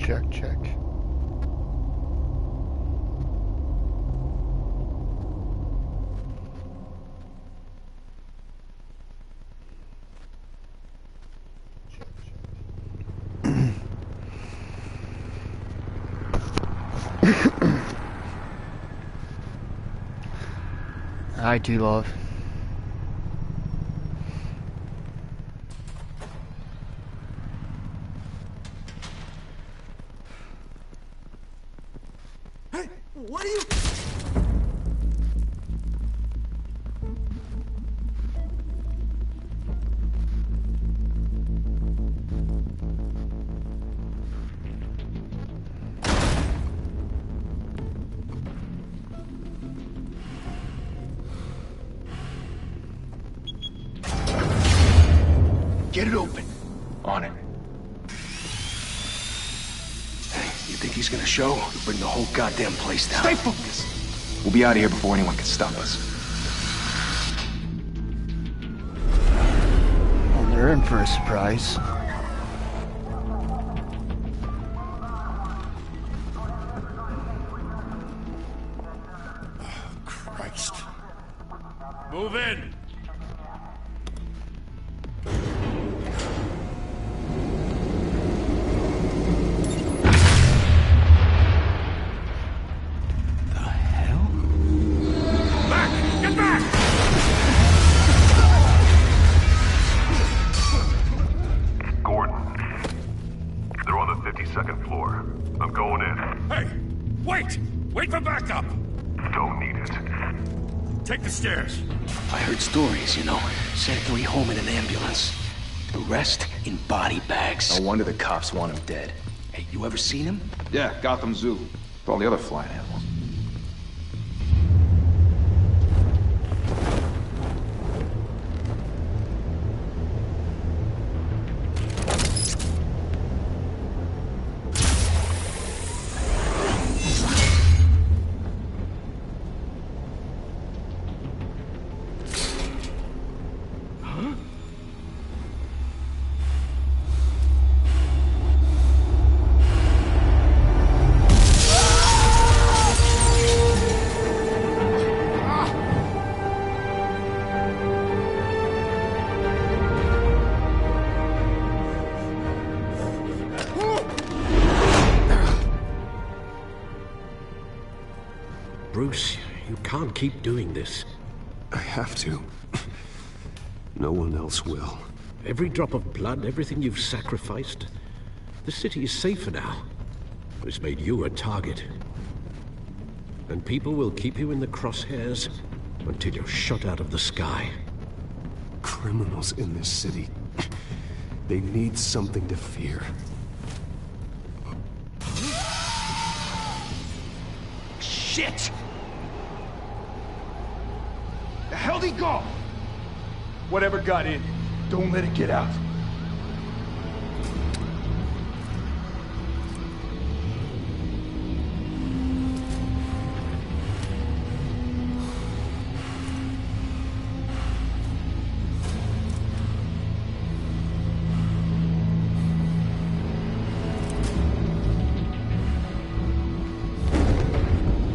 Check, check. I do love. Hey, what are you? Get it open. On it. Hey, you think he's gonna show? We'll bring the whole goddamn place down. Stay focused. We'll be out of here before anyone can stop us. Well, they're in for a surprise. Christ. Move in. Wait for backup! Don't need it. Take the stairs. I heard stories, you know. Sent 3 home in an ambulance. The rest in body bags. No wonder the cops want him dead. Hey, you ever seen him? Yeah, Gotham Zoo. With all the other flying animals. Bruce, you can't keep doing this. I have to. No one else will. Every drop of blood, everything you've sacrificed. The city is safer now. It's made you a target. And people will keep you in the crosshairs until you're shot out of the sky. Criminals in this city. They need something to fear. Shit! The hell'd he go? Whatever got in, don't let it get out.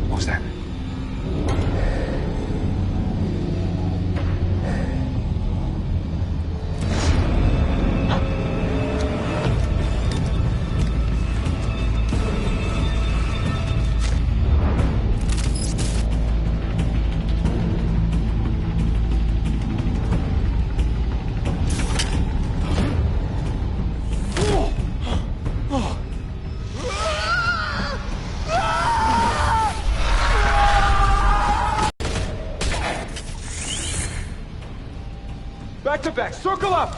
What was that? Back to back, circle up!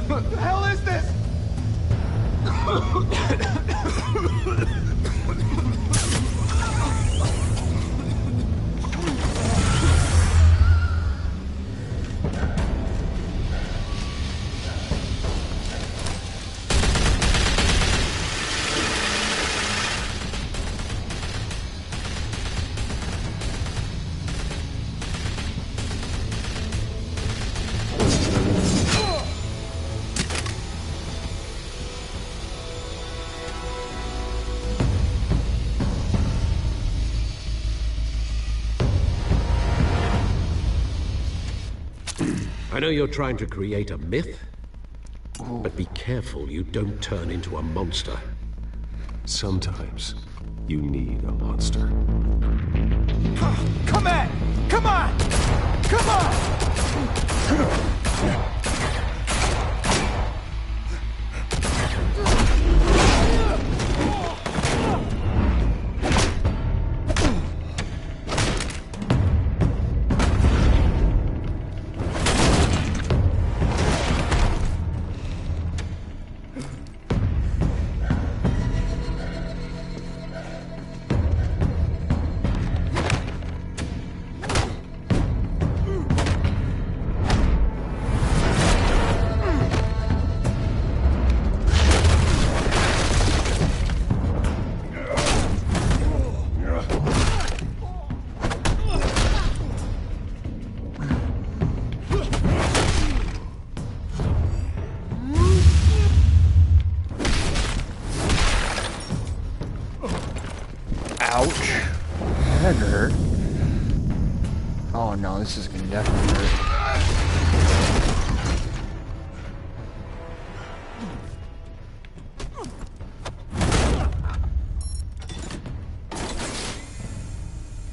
What the hell is this? I know you're trying to create a myth, but be careful you don't turn into a monster. Sometimes you need a monster. Come at! Come on! Come on! Ouch. That hurt. Oh no, this is gonna definitely hurt.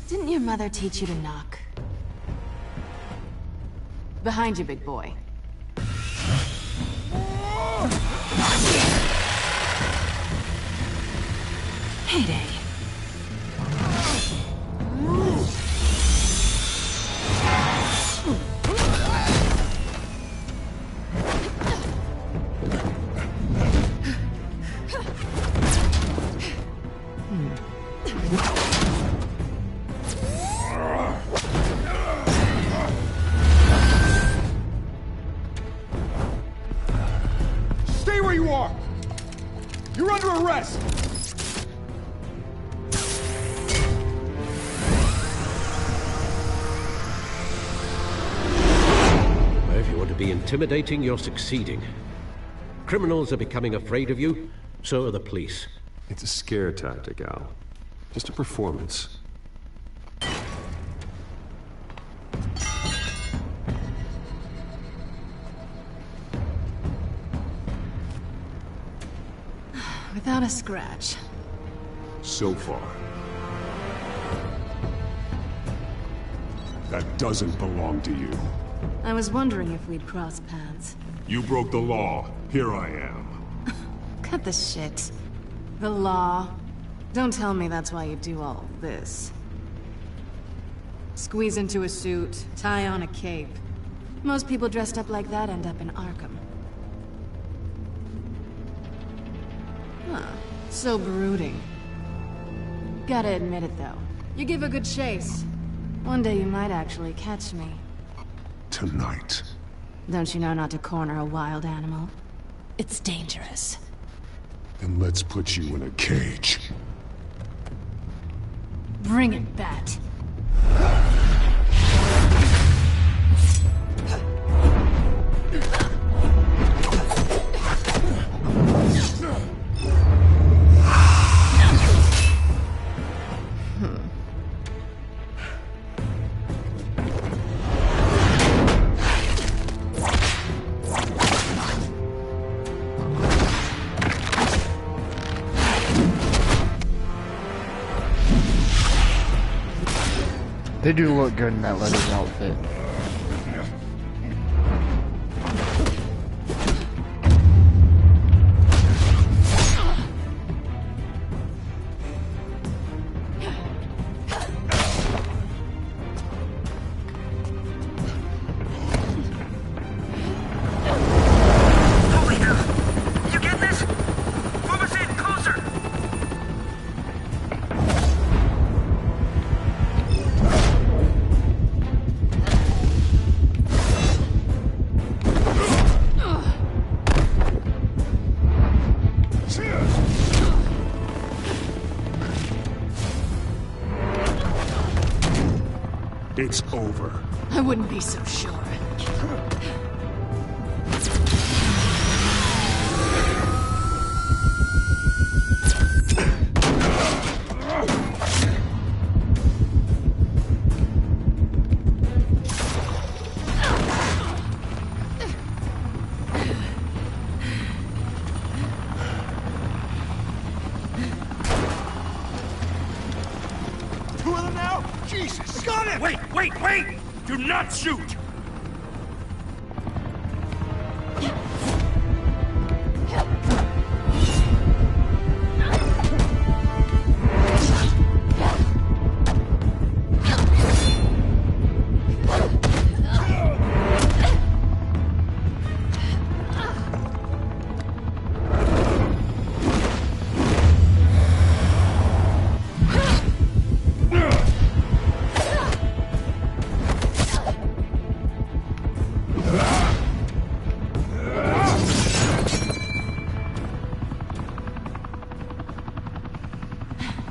Didn't your mother teach you to knock? Behind you, big boy. Heyday. Stay where you are! You're under arrest! If you want to be intimidating, you're succeeding. Criminals are becoming afraid of you, so are the police. It's a scare tactic, Al. Just a performance. Without a scratch. So far. That doesn't belong to you. I was wondering if we'd cross paths. You broke the law. Here I am. Cut the shit. The law. Don't tell me that's why you do all this. Squeeze into a suit, tie on a cape. Most people dressed up like that end up in Arkham. Huh. So brooding. Gotta admit it, though. You give a good chase. One day you might actually catch me. Tonight. Don't you know not to corner a wild animal? It's dangerous. Then let's put you in a cage. Bring it, Bat. They do look good in that leather outfit. It's over. I wouldn't be so sure. Got it! Wait! Do not shoot!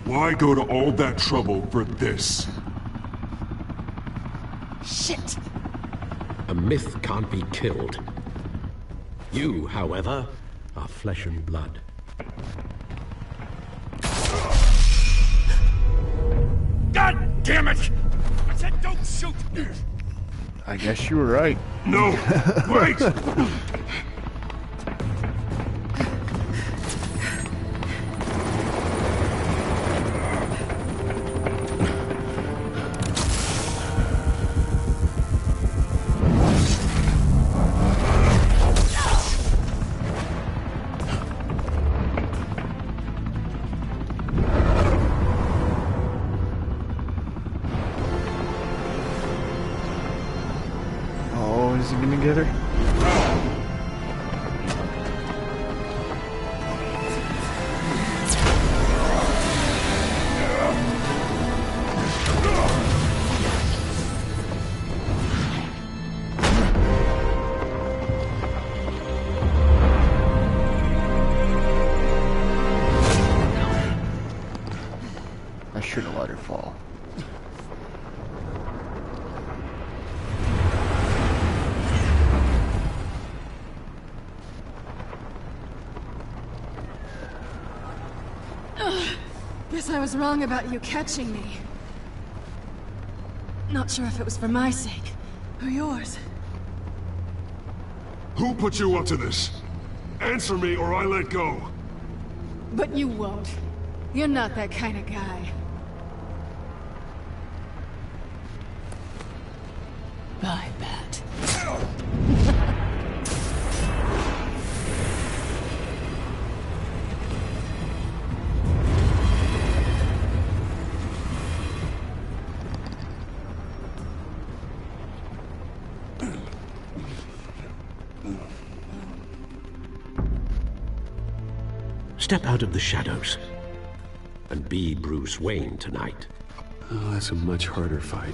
Why go to all that trouble for this? Shit! A myth can't be killed. You, however, are flesh and blood. God damn it! I said don't shoot! I guess you were right. No! Wait! Oh, is he gonna get her? I should have let her fall. Guess I was wrong about you catching me. Not sure if it was for my sake, or yours. Who put you up to this? Answer me or I let go. But you won't. You're not that kind of guy. I bet. Step out of the shadows and be Bruce Wayne tonight. Oh, that's a much harder fight.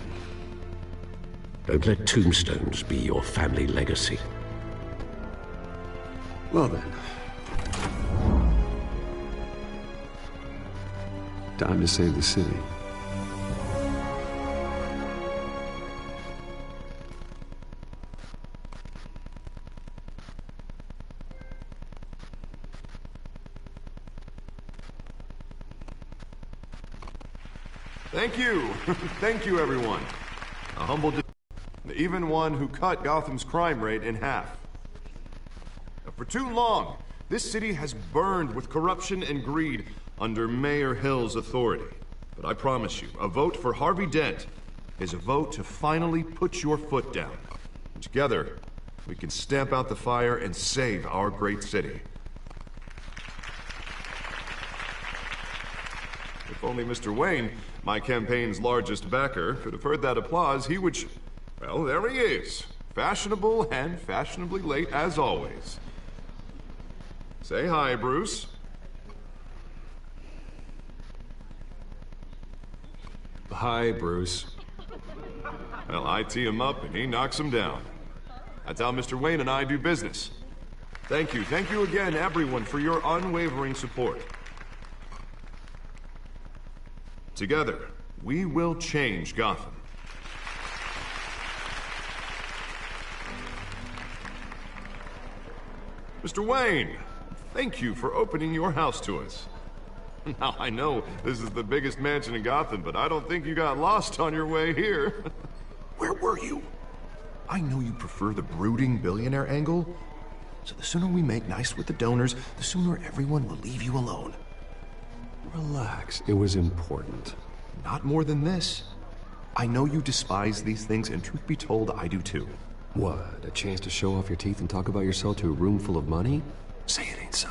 Don't let tombstones be your family legacy. Well then. Time to save the city. Thank you. Thank you, everyone. A humble... even one who cut Gotham's crime rate in half. For too long, this city has burned with corruption and greed under Mayor Hill's authority. But I promise you, a vote for Harvey Dent is a vote to finally put your foot down. Together, we can stamp out the fire and save our great city. If only Mr. Wayne, my campaign's largest backer, could have heard that applause, he would... Well, there he is. Fashionable and fashionably late as always. Say hi, Bruce. Hi, Bruce. Well, I tee him up and he knocks him down. That's how Mr. Wayne and I do business. Thank you again, everyone, for your unwavering support. Together, we will change Gotham. Mr. Wayne, thank you for opening your house to us. Now, I know this is the biggest mansion in Gotham, but I don't think you got lost on your way here. Where were you? I know you prefer the brooding billionaire angle, so the sooner we make nice with the donors, the sooner everyone will leave you alone. Relax. It was important. Not more than this. I know you despise these things, and truth be told, I do too. What, a chance to show off your teeth and talk about yourself to a room full of money? Say it ain't so.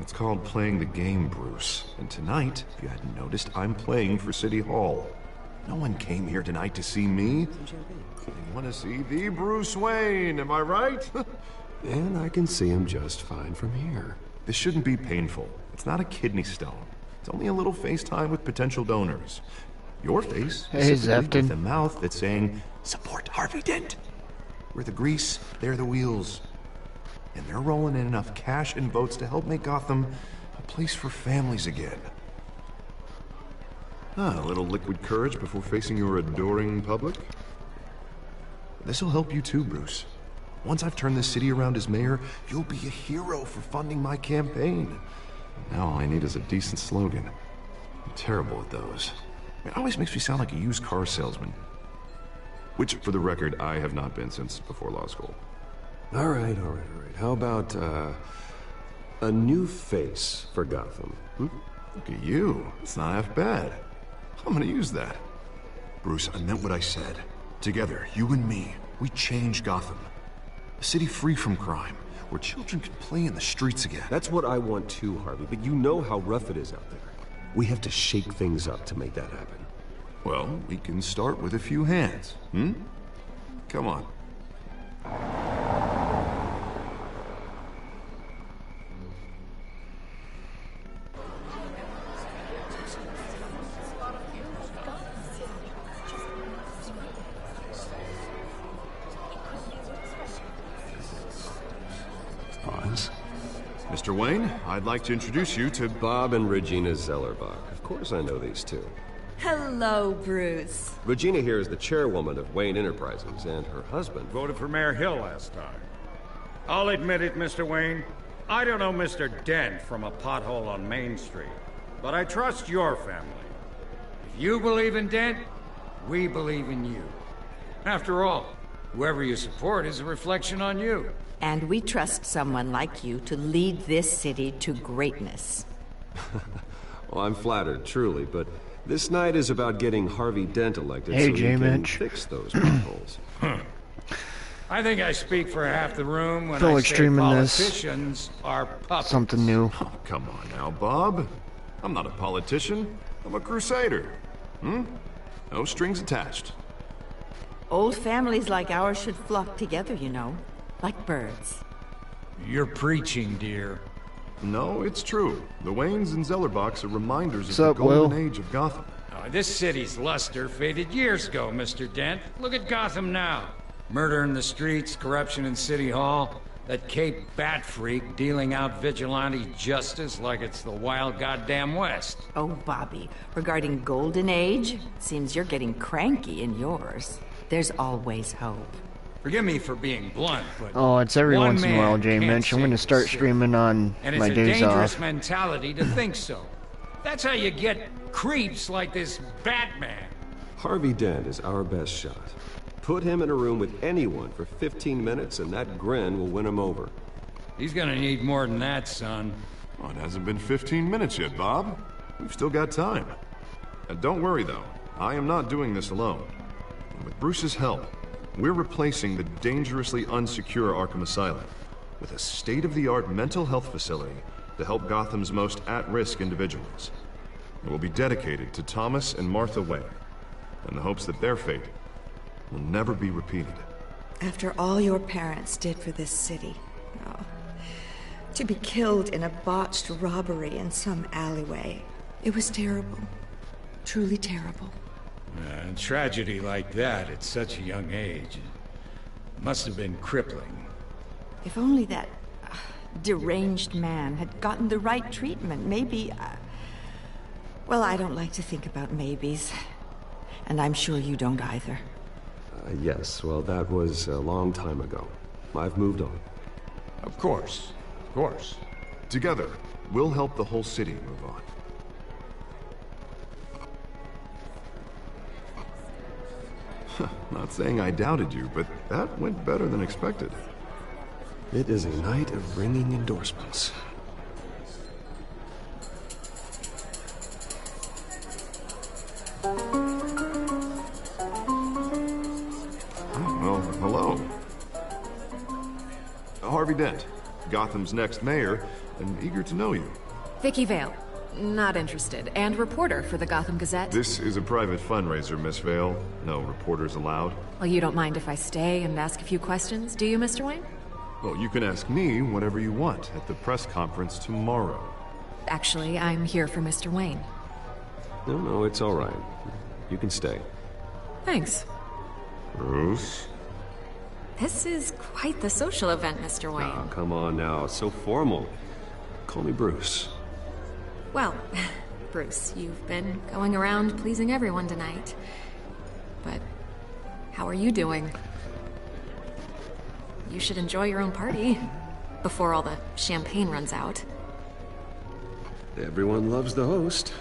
It's called playing the game, Bruce. And tonight, if you hadn't noticed, I'm playing for City Hall. No one came here tonight to see me. They want to see the Bruce Wayne, am I right? And I can see him just fine from here. This shouldn't be painful. It's not a kidney stone. It's only a little FaceTime with potential donors. Your face, Hey, specifically Zefton. with a mouth that's saying, support Harvey Dent. We're the grease, they're the wheels. And they're rolling in enough cash and votes to help make Gotham a place for families again. A little liquid courage before facing your adoring public. This'll help you too, Bruce. Once I've turned this city around as mayor, you'll be a hero for funding my campaign. Now all I need is a decent slogan. I'm terrible at those. It always makes me sound like a used car salesman. Which, for the record, I have not been since before law school. All right. How about, a new face for Gotham? Look at you. It's not half bad. I'm gonna use that. Bruce, I meant what I said. Together, you and me, we change Gotham. A city free from crime, where children can play in the streets again. That's what I want too, Harvey, but you know how rough it is out there. We have to shake things up to make that happen. Well, we can start with a few hands, Come on. Pause. Mr. Wayne, I'd like to introduce you to Bob and Regina Zellerbach. Of course I know these two. Hello, Bruce. Regina here is the chairwoman of Wayne Enterprises, and her husband... Voted for Mayor Hill last time. I'll admit it, Mr. Wayne. I don't know Mr. Dent from a pothole on Main Street, but I trust your family. If you believe in Dent, we believe in you. After all, whoever you support is a reflection on you. And we trust someone like you to lead this city to greatness. Well, I'm flattered, truly, but this night is about getting Harvey Dent elected Hey, so he can J-Mitch. fix those potholes. I think I speak for half the room when Feel I like say streaming this. politicians are puppets. Something new. Oh, come on now, Bob. I'm not a politician. I'm a crusader. No strings attached. Old families like ours should flock together, you know, like birds. You're preaching, dear. No, it's true. The Waynes and Zellerbachs are reminders What's of up, the golden Will? age of Gotham. Oh, this city's luster faded years ago, Mr. Dent. Look at Gotham now. Murder in the streets, corruption in City Hall, that Cape Bat freak dealing out vigilante justice like it's the wild goddamn West. Oh, Bobby, regarding Golden Age, seems you're getting cranky in yours. There's always hope. Forgive me for being blunt, but Oh, it's every one once in a while, man can't J-Mitch. I'm save gonna the start city. streaming on And my it's a days dangerous off. mentality to think so. That's how you get creeps like this Batman. Harvey Dent is our best shot. Put him in a room with anyone for 15 minutes and that grin will win him over. He's gonna need more than that, son. Well, it hasn't been 15 minutes yet, Bob. We've still got time. And don't worry, though. I am not doing this alone. And with Bruce's help, we're replacing the dangerously unsecure Arkham Asylum with a state-of-the-art mental health facility to help Gotham's most at-risk individuals. It will be dedicated to Thomas and Martha Wayne, in the hopes that their fate will never be repeated. After all your parents did for this city, oh, to be killed in a botched robbery in some alleyway, it was terrible. Truly terrible. A tragedy like that at such a young age must have been crippling. If only that deranged man had gotten the right treatment, maybe... well, I don't like to think about maybes. And I'm sure you don't either. Yes, well, that was a long time ago. I've moved on. Of course. Of course. Together, we'll help the whole city move on. Not saying I doubted you, but that went better than expected. It is a night of ringing endorsements. Gotham's next mayor, and eager to know you. Vicky Vale. Not interested. And reporter for the Gotham Gazette. This is a private fundraiser, Miss Vale. No reporters allowed. Well, you don't mind if I stay and ask a few questions, do you, Mr. Wayne? Well, you can ask me whatever you want at the press conference tomorrow. Actually, I'm here for Mr. Wayne. No, it's all right. You can stay. Thanks. Bruce? This is quite the social event, Mr. Wayne. Oh, come on now. So formal. Call me Bruce. Well, Bruce, you've been going around pleasing everyone tonight. But how are you doing? You should enjoy your own party before all the champagne runs out. Everyone loves the host.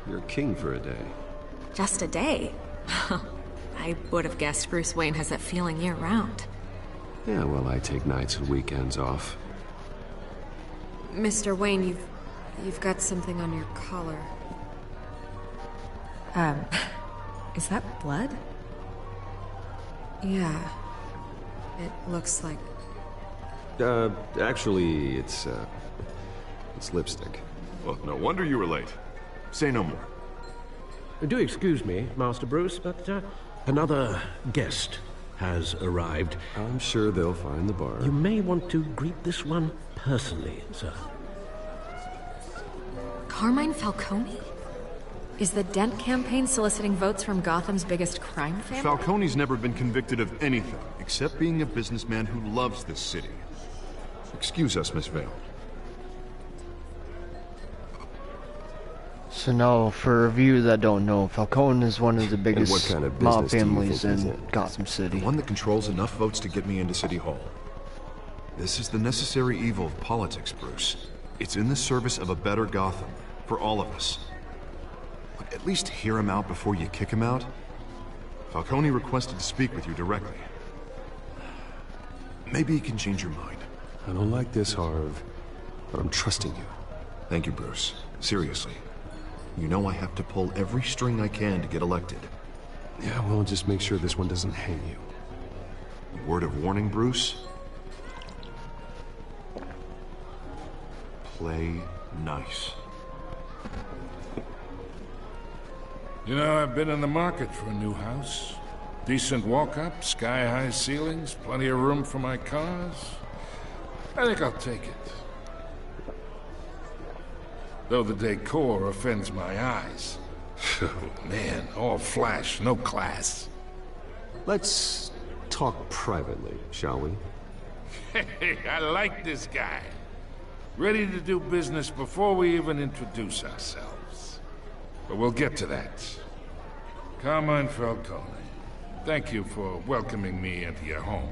You're king for a day. Just a day? I would have guessed Bruce Wayne has that feeling year-round. Yeah, well, I take nights and weekends off. Mr. Wayne, you've got something on your collar. Is that blood? Yeah. It looks like... Actually, it's lipstick. Well, no wonder you were late. Say no more. Do excuse me, Master Bruce, but another guest has arrived. I'm sure they'll find the bar. You may want to greet this one personally, sir. Carmine Falcone? Is the Dent campaign soliciting votes from Gotham's biggest crime family? Falcone's never been convicted of anything, except being a businessman who loves this city. Excuse us, Miss Vale. So now, for reviewers that don't know, Falcone is one of the biggest what kind of mob business do you families think he's in in? Gotham City. The one that controls enough votes to get me into City Hall. This is the necessary evil of politics, Bruce. It's in the service of a better Gotham, for all of us. Look, at least hear him out before you kick him out. Falcone requested to speak with you directly. Maybe he can change your mind. I don't like this, Harv, but I'm trusting you. Thank you, Bruce. Seriously. You know I have to pull every string I can to get elected. Yeah, well, just make sure this one doesn't hang you. Word of warning, Bruce? Play nice. You know, I've been in the market for a new house. Decent walk-up, sky-high ceilings, plenty of room for my cars. I think I'll take it. Though the decor offends my eyes. Oh, man, all flash, no class. Let's talk privately, shall we? Hey, I like this guy. Ready to do business before we even introduce ourselves. But we'll get to that. Carmine Falcone, thank you for welcoming me into your home.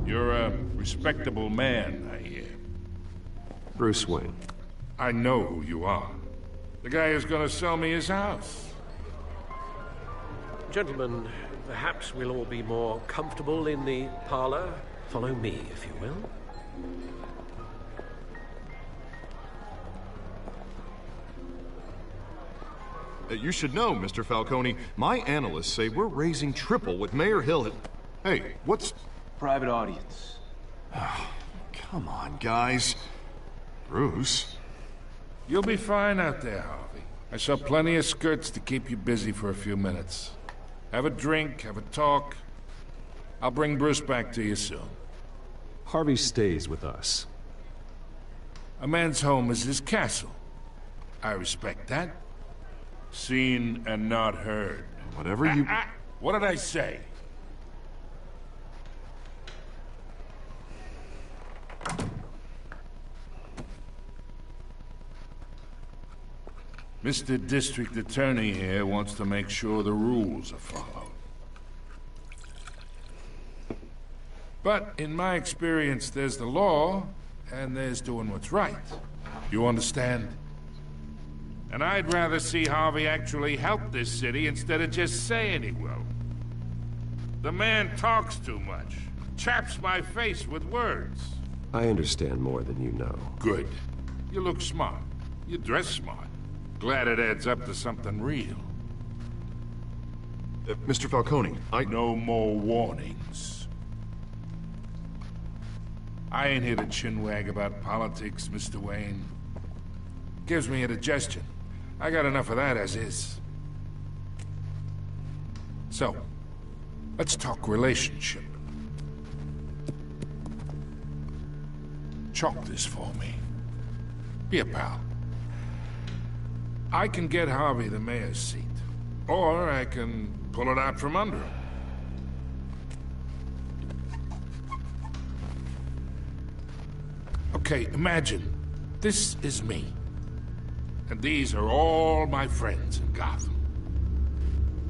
You're a respectable man, I hear. Bruce Wayne. I know who you are. The guy who's gonna sell me his house. Gentlemen, perhaps we'll all be more comfortable in the parlor. Follow me, if you will. You should know, Mr. Falcone, my analysts say we're raising triple what Mayor Hill had... Hey, what's... Private audience. Come on, guys. Bruce? You'll be fine out there, Harvey. I saw plenty of skirts to keep you busy for a few minutes. Have a drink, have a talk. I'll bring Bruce back to you soon. Harvey stays with us. A man's home is his castle. I respect that. Seen and not heard. Whatever you... What did I say? Mr. District Attorney here wants to make sure the rules are followed. But in my experience, there's the law, and there's doing what's right. You understand? And I'd rather see Harvey actually help this city instead of just saying he will. The man talks too much. Chaps my face with words. I understand more than you know. Good. You look smart. You dress smart. Glad it adds up to something real. Mr. Falcone, No more warnings. I ain't here to chinwag about politics, Mr. Wayne. Gives me indigestion. I got enough of that as is. So, let's talk relationship. Chalk this for me. Be a pal. I can get Harvey the mayor's seat. Or I can pull it out from under him. Okay, imagine this is me. And these are all my friends in Gotham.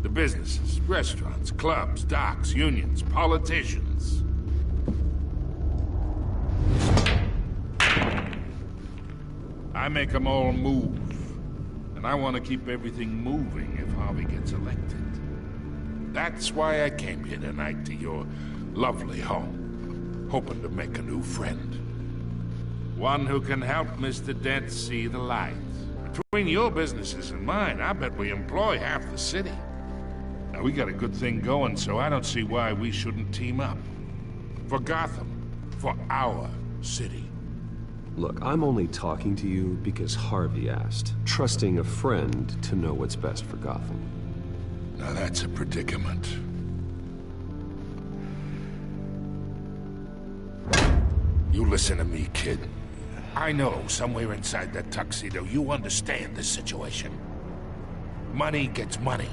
The businesses, restaurants, clubs, docks, unions, politicians. I make them all move. And I want to keep everything moving if Harvey gets elected. That's why I came here tonight to your lovely home, hoping to make a new friend. One who can help Mr. Dent see the light. Between your businesses and mine, I bet we employ half the city. Now, we got a good thing going, so I don't see why we shouldn't team up. For Gotham, for our city. Look, I'm only talking to you because Harvey asked, trusting a friend to know what's best for Gotham. Now that's a predicament. You listen to me, kid. I know somewhere inside that tuxedo you understand this situation. Money gets money.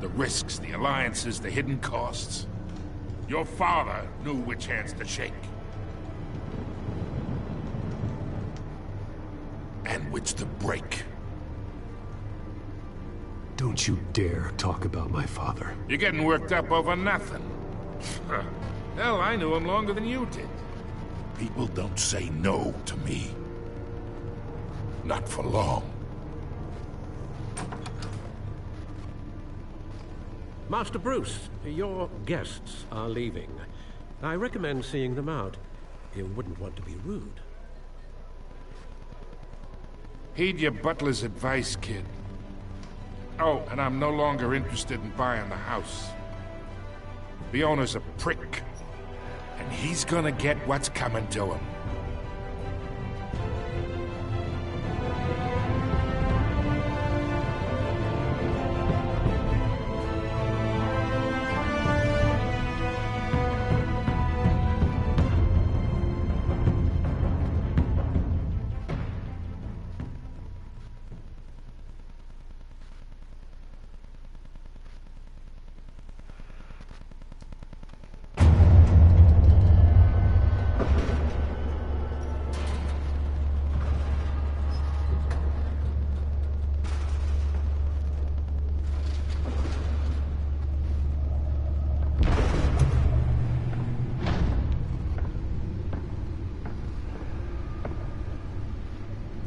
The risks, the alliances, the hidden costs. Your father knew which hands to shake. And which to break. Don't you dare talk about my father. You're getting worked up over nothing. Hell, I knew him longer than you did. People don't say no to me. Not for long. Master Bruce, your guests are leaving. I recommend seeing them out. You wouldn't want to be rude. Heed your butler's advice, kid. Oh, and I'm no longer interested in buying the house. The owner's a prick. And he's gonna get what's coming to him.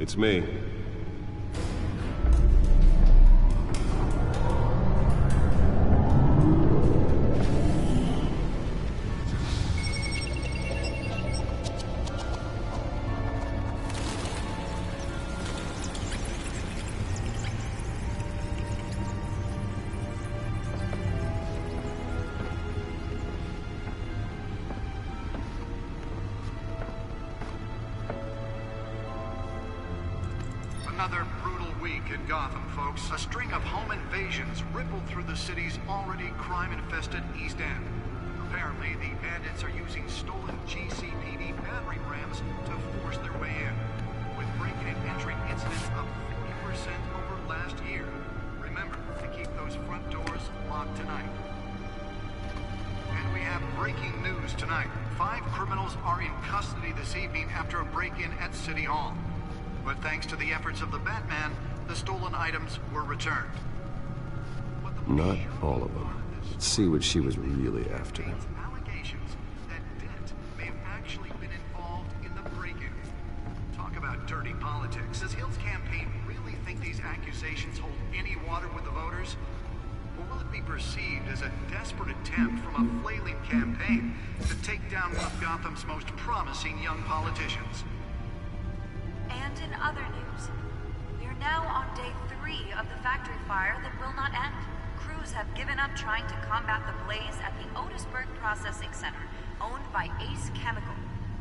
It's me. Another brutal week in Gotham, folks. A string of home invasions rippled through the city's already crime-infested East End. Apparently, the bandits are using stolen GCPD battering rams to force their way in, with break-in and entry incidents up 40% over last year. Remember to keep those front doors locked tonight. And we have breaking news tonight. 5 criminals are in custody this evening after a break-in at City Hall. But thanks to the efforts of the Batman, the stolen items were returned. Not all of them. Let's see what she was really after. Allegations that Dent may have actually been involved in the break-in. Talk about dirty politics. Does Hill's campaign really think these accusations hold any water with the voters? Or will it be perceived as a desperate attempt from a flailing campaign to take down one of Gotham's most promising young politicians? And in other news, we are now on day 3 of the factory fire that will not end. crews have given up trying to combat the blaze at the Otisburg Processing Center, owned by Ace Chemical.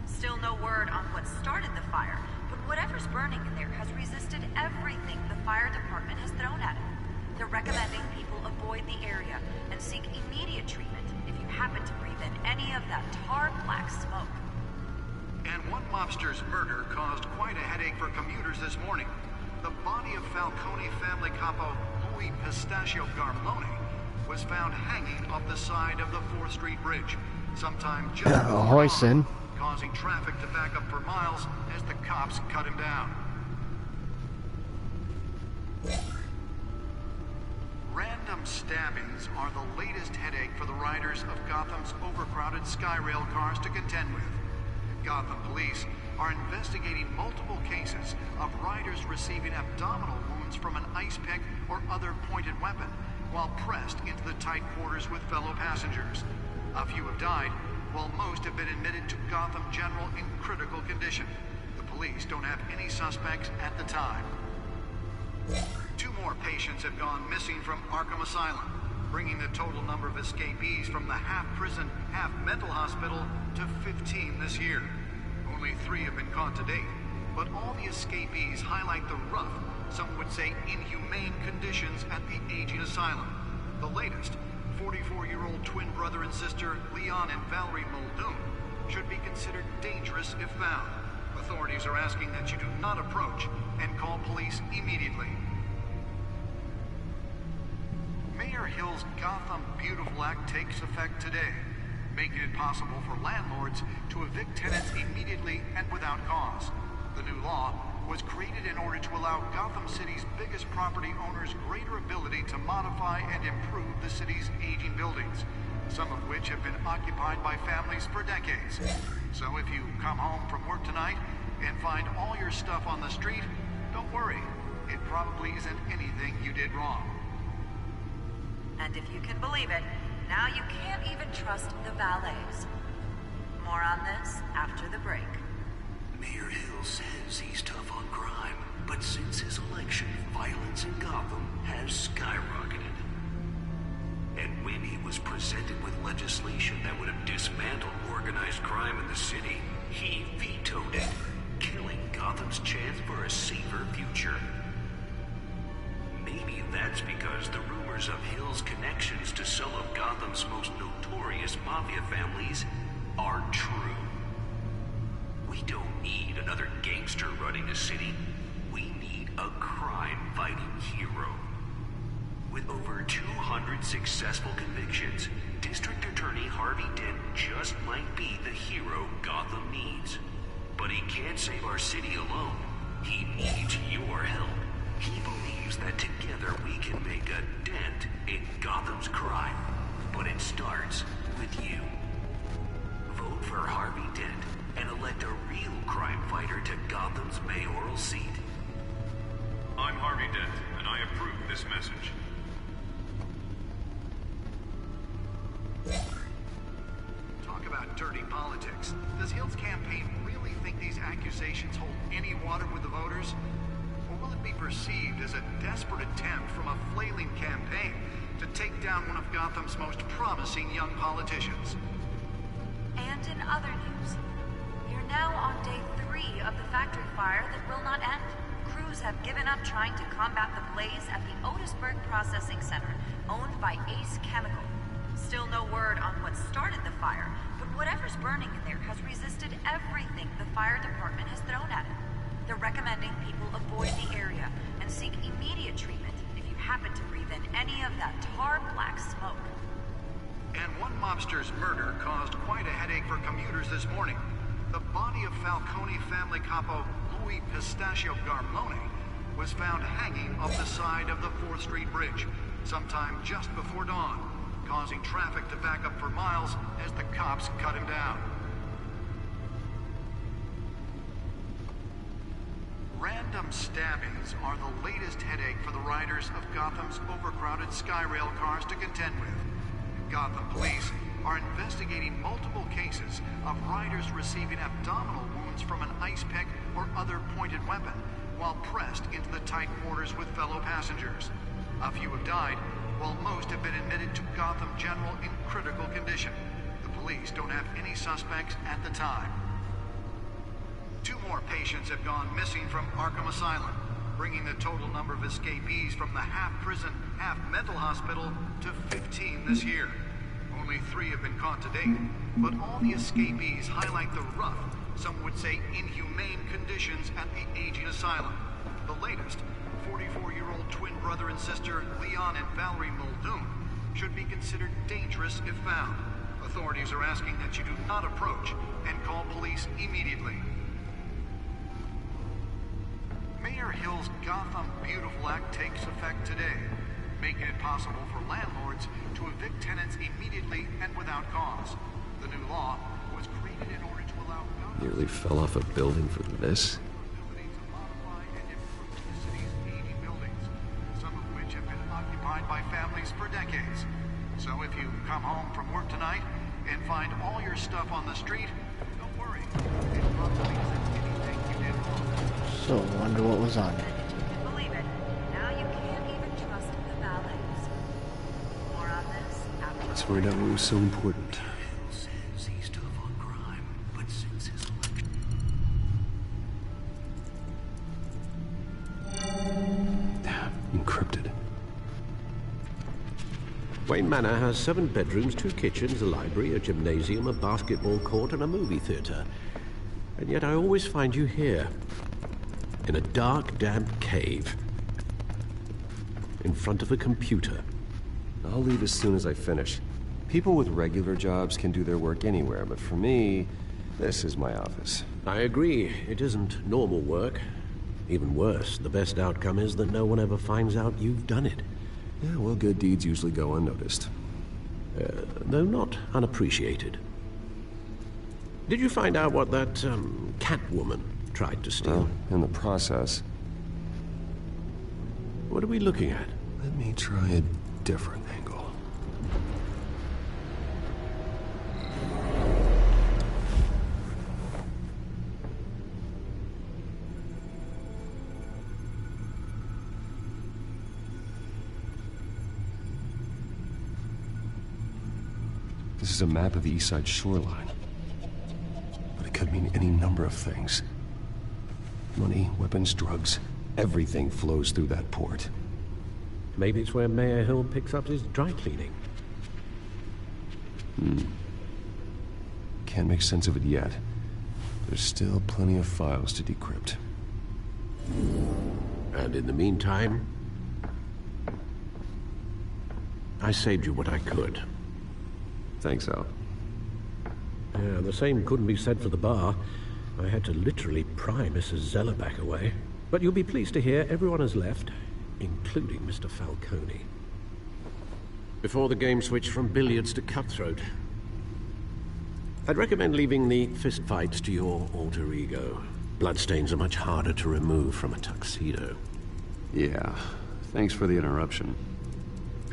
Still no word on what started the fire, but whatever's burning in there has resisted everything the fire department has thrown at it. They're recommending people avoid the area and seek immediate treatment if you happen to breathe in any of that tar black smoke. And one mobster's murder caused quite a headache for commuters this morning. The body of Falcone family capo Louis Pistachio Garmone was found hanging off the side of the 4th Street Bridge, sometime just before Hoisin. dawn, causing traffic to back up for miles as the cops cut him down. Random stabbings are the latest headache for the riders of Gotham's overcrowded Skyrail cars to contend with. Gotham police are investigating multiple cases of riders receiving abdominal wounds from an ice pick or other pointed weapon while pressed into the tight quarters with fellow passengers. A few have died, while most have been admitted to Gotham General in critical condition. The police don't have any suspects at the time. 2 more patients have gone missing from Arkham Asylum, bringing the total number of escapees from the half-prison, half-mental hospital to 15 this year. Only 3 have been caught to date, but all the escapees highlight the rough, some would say inhumane conditions at the aging asylum. The latest, 44-year-old twin brother and sister Leon and Valerie Muldoon, should be considered dangerous if found. Authorities are asking that you do not approach and call police immediately. Mayor Hill's Gotham Beautiful Act takes effect today, making it possible for landlords to evict tenants immediately and without cause. The new law was created in order to allow Gotham City's biggest property owners greater ability to modify and improve the city's aging buildings, some of which have been occupied by families for decades. So if you come home from work tonight and find all your stuff on the street, don't worry. It probably isn't anything you did wrong. And if you can believe it, now you can't even trust the valets. More on this after the break. Mayor Hill says he's tough on crime, but since his election, violence in Gotham has skyrocketed. And when he was presented with legislation that would have dismantled organized crime in the city, he vetoed it, killing Gotham's chance for a safer future. Maybe that's because the rumors of Hill's connections to some of Gotham's most notorious mafia families are true. We don't need another gangster running the city. We need a crime-fighting hero. With over 200 successful convictions, District Attorney Harvey Dent just might be the hero Gotham needs. But he can't save our city alone. He needs your help. He believes that together we can make a dent in Gotham's crime. But it starts with you. Vote for Harvey Dent and elect a real crime fighter to Gotham's mayoral seat. I'm Harvey Dent, and I approve this message. Talk about dirty politics. Does Hill's campaign really think these accusations hold any water with the voters? Or will it be perceived as a desperate attempt from a flailing campaign to take down one of Gotham's most promising young politicians? And in other news, we're now on day 3 of the factory fire that will not end. Crews have given up trying to combat the blaze at the Otisburg Processing Center, owned by Ace Chemical. Still no word on what started the fire, but whatever's burning in there has resisted everything the fire department has thrown at it. They're recommending people avoid the area and seek immediate treatment if you happen to breathe in any of that tar black smoke. And one mobster's murder caused quite a headache for commuters this morning. The body of Falcone family capo Louis Pistachio Garmone was found hanging off the side of the 4th Street Bridge, sometime just before dawn, causing traffic to back up for miles as the cops cut him down. Random stabbings are the latest headache for the riders of Gotham's overcrowded Skyrail cars to contend with. Gotham police are investigating multiple cases of riders receiving abdominal wounds from an ice pick or other pointed weapon while pressed into the tight quarters with fellow passengers. A few have died, while most have been admitted to Gotham General in critical condition. The police don't have any suspects at the time. 2 more patients have gone missing from Arkham Asylum, bringing the total number of escapees from the half-prison, half-mental hospital to 15 this year. Only 3 have been caught to date, but all the escapees highlight the rough, some would say inhumane conditions at the aging asylum. The latest, 44-year-old twin brother and sister Leon and Valerie Muldoon, should be considered dangerous if found. Authorities are asking that you do not approach and call police immediately. Mayor Hill's Gotham Beautiful Act takes effect today, making it possible for landlords to evict tenants immediately and without cause. The new law was created in order to allow Nearly fell off a building for this? some of which have been occupied by families for decades. So if you come home from work tonight and find all your stuff on the street, don't worry. It probably isn't anything you did wrong. So, wonder what was on it. Believe it. Now you can't even trust the valets. More on this after. Let's find out what was so important. He's tough on crime, but since his election... Encrypted. Wayne Manor has 7 bedrooms, 2 kitchens, a library, a gymnasium, a basketball court, and a movie theater. And yet I always find you here, in a dark, damp cave, in front of a computer. I'll leave as soon as I finish. People with regular jobs can do their work anywhere, but for me, this is my office. I agree. It isn't normal work. Even worse, the best outcome is that no one ever finds out you've done it. Yeah, well, good deeds usually go unnoticed. Though not unappreciated. Did you find out what that, Catwoman tried to steal? Well, in the process. What are we looking at? Let me try a different angle. This is a map of the East Side shoreline. But it could mean any number of things. Money, weapons, drugs, everything flows through that port. Maybe it's where Mayor Hill picks up his dry cleaning. Can't make sense of it yet. There's still plenty of files to decrypt. And in the meantime, I saved you what I could. Thanks, Al. Yeah, the same couldn't be said for the bar. I had to literally pry Mrs. Zellerback away. But you'll be pleased to hear everyone has left, including Mr. Falcone. Before the game switched from billiards to cutthroat. I'd recommend leaving the fistfights to your alter ego. Bloodstains are much harder to remove from a tuxedo. Yeah, thanks for the interruption.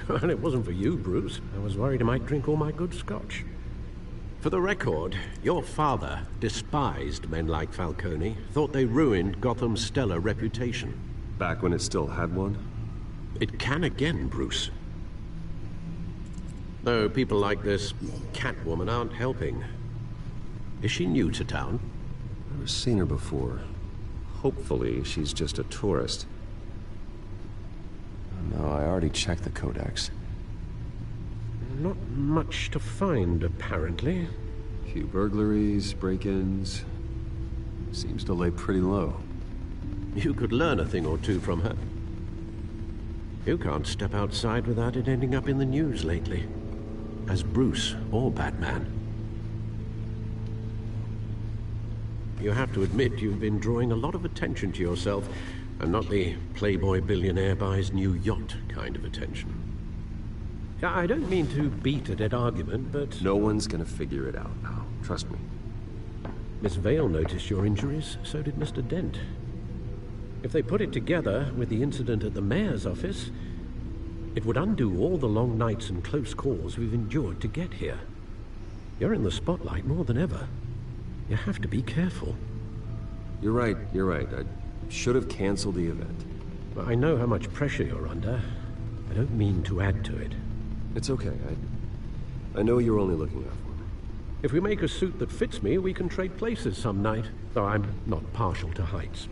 And it wasn't for you, Bruce. I was worried I might drink all my good scotch. For the record, your father despised men like Falcone, thought they ruined Gotham's stellar reputation. Back when it still had one? It can again, Bruce. Though people like this Catwoman aren't helping. Is she new to town? Never seen her before. Hopefully, she's just a tourist. No, I already checked the codex. Not much to find, apparently. Few burglaries, break-ins. Seems to lay pretty low. You could learn a thing or two from her. You can't step outside without it ending up in the news lately. As Bruce or Batman. You have to admit you've been drawing a lot of attention to yourself, and not the playboy billionaire buys new yacht kind of attention. I don't mean to beat a dead argument, but... No one's gonna figure it out now. Trust me. Miss Vale noticed your injuries, so did Mr. Dent. If they put it together with the incident at the mayor's office, it would undo all the long nights and close calls we've endured to get here. You're in the spotlight more than ever. You have to be careful. You're right. I should have canceled the event. I know how much pressure you're under. I don't mean to add to it. It's okay. I know you're only looking out for me. If we make a suit that fits me, we can trade places some night. Though I'm not partial to heights.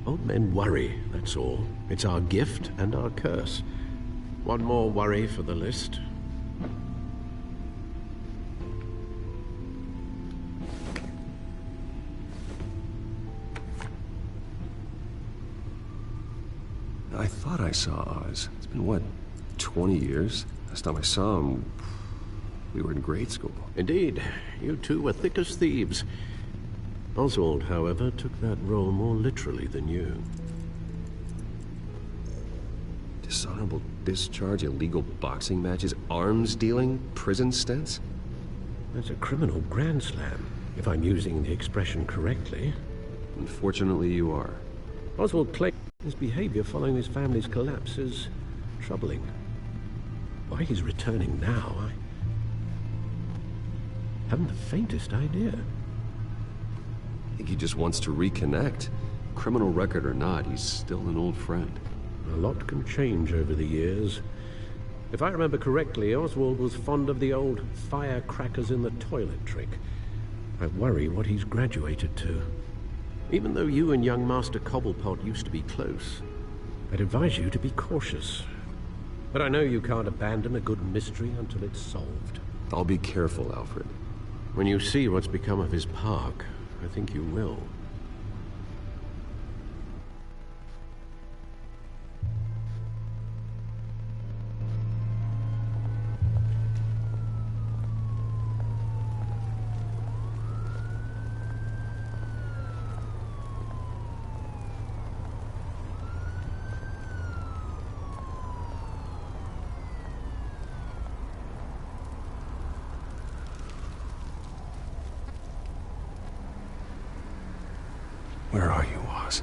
Old men worry, that's all. It's our gift and our curse. One more worry for the list. I thought I saw Oz. It's been, what, 20 years? Last time I saw him, we were in grade school. Indeed. You two were thick as thieves. Oswald, however, took that role more literally than you. Dishonorable discharge, illegal boxing matches, arms dealing, prison stints? That's a criminal grand slam, if I'm using the expression correctly. Unfortunately, you are. Oswald claimed his behavior following his family's collapse is troubling. Why he's returning now, I haven't the faintest idea. I think he just wants to reconnect. Criminal record or not, he's still an old friend. A lot can change over the years. If I remember correctly, Oswald was fond of the old firecrackers in the toilet trick. I worry what he's graduated to. Even though you and young Master Cobblepot used to be close, I'd advise you to be cautious. But I know you can't abandon a good mystery until it's solved. I'll be careful, Alfred. When you see what's become of his park, I think you will. Where are you, Oz?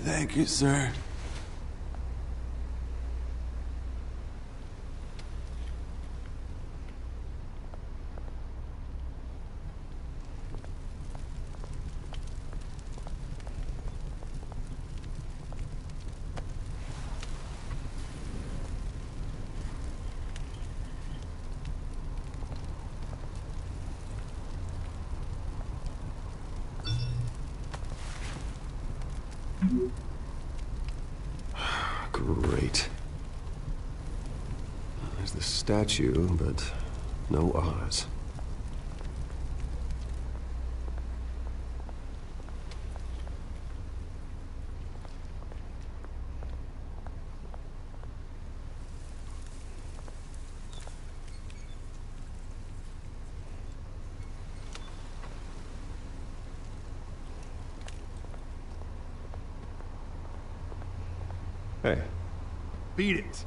Thank you, sir. Great. There's the statue, but no Oz. Hey. Beat it.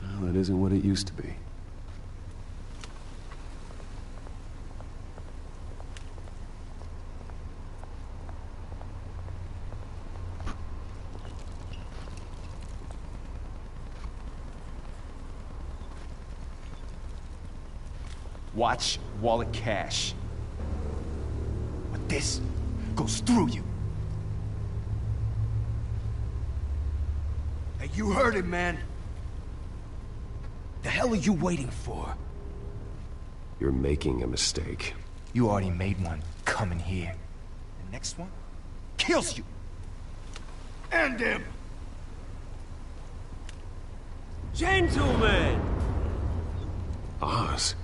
Well, that isn't what it used to be. Watch wallet cash. But this goes through you. Hey, you heard it, man. The hell are you waiting for? You're making a mistake. You already made one coming here. The next one kills you. End him! Gentlemen! Oz.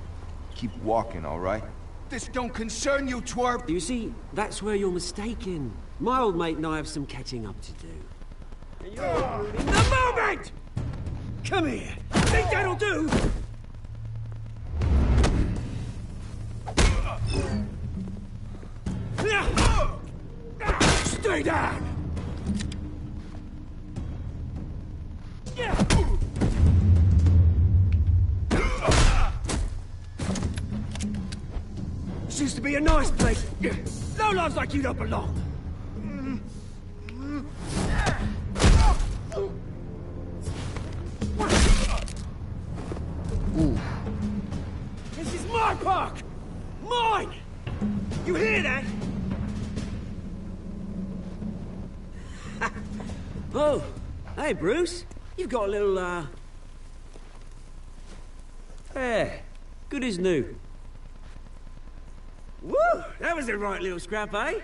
Keep walking, all right? This don't concern you, twerp! You see, that's where you're mistaken. My old mate and I have some catching up to do. And you're ruining the moment! Come here. Think that'll do? Stay down! This used to be a nice place. No lives like you don't belong. Ooh. This is my park! Mine! You hear that? Oh, hey, Bruce. You've got a little, Yeah, good as new. Woo! That was a right little scrap, eh?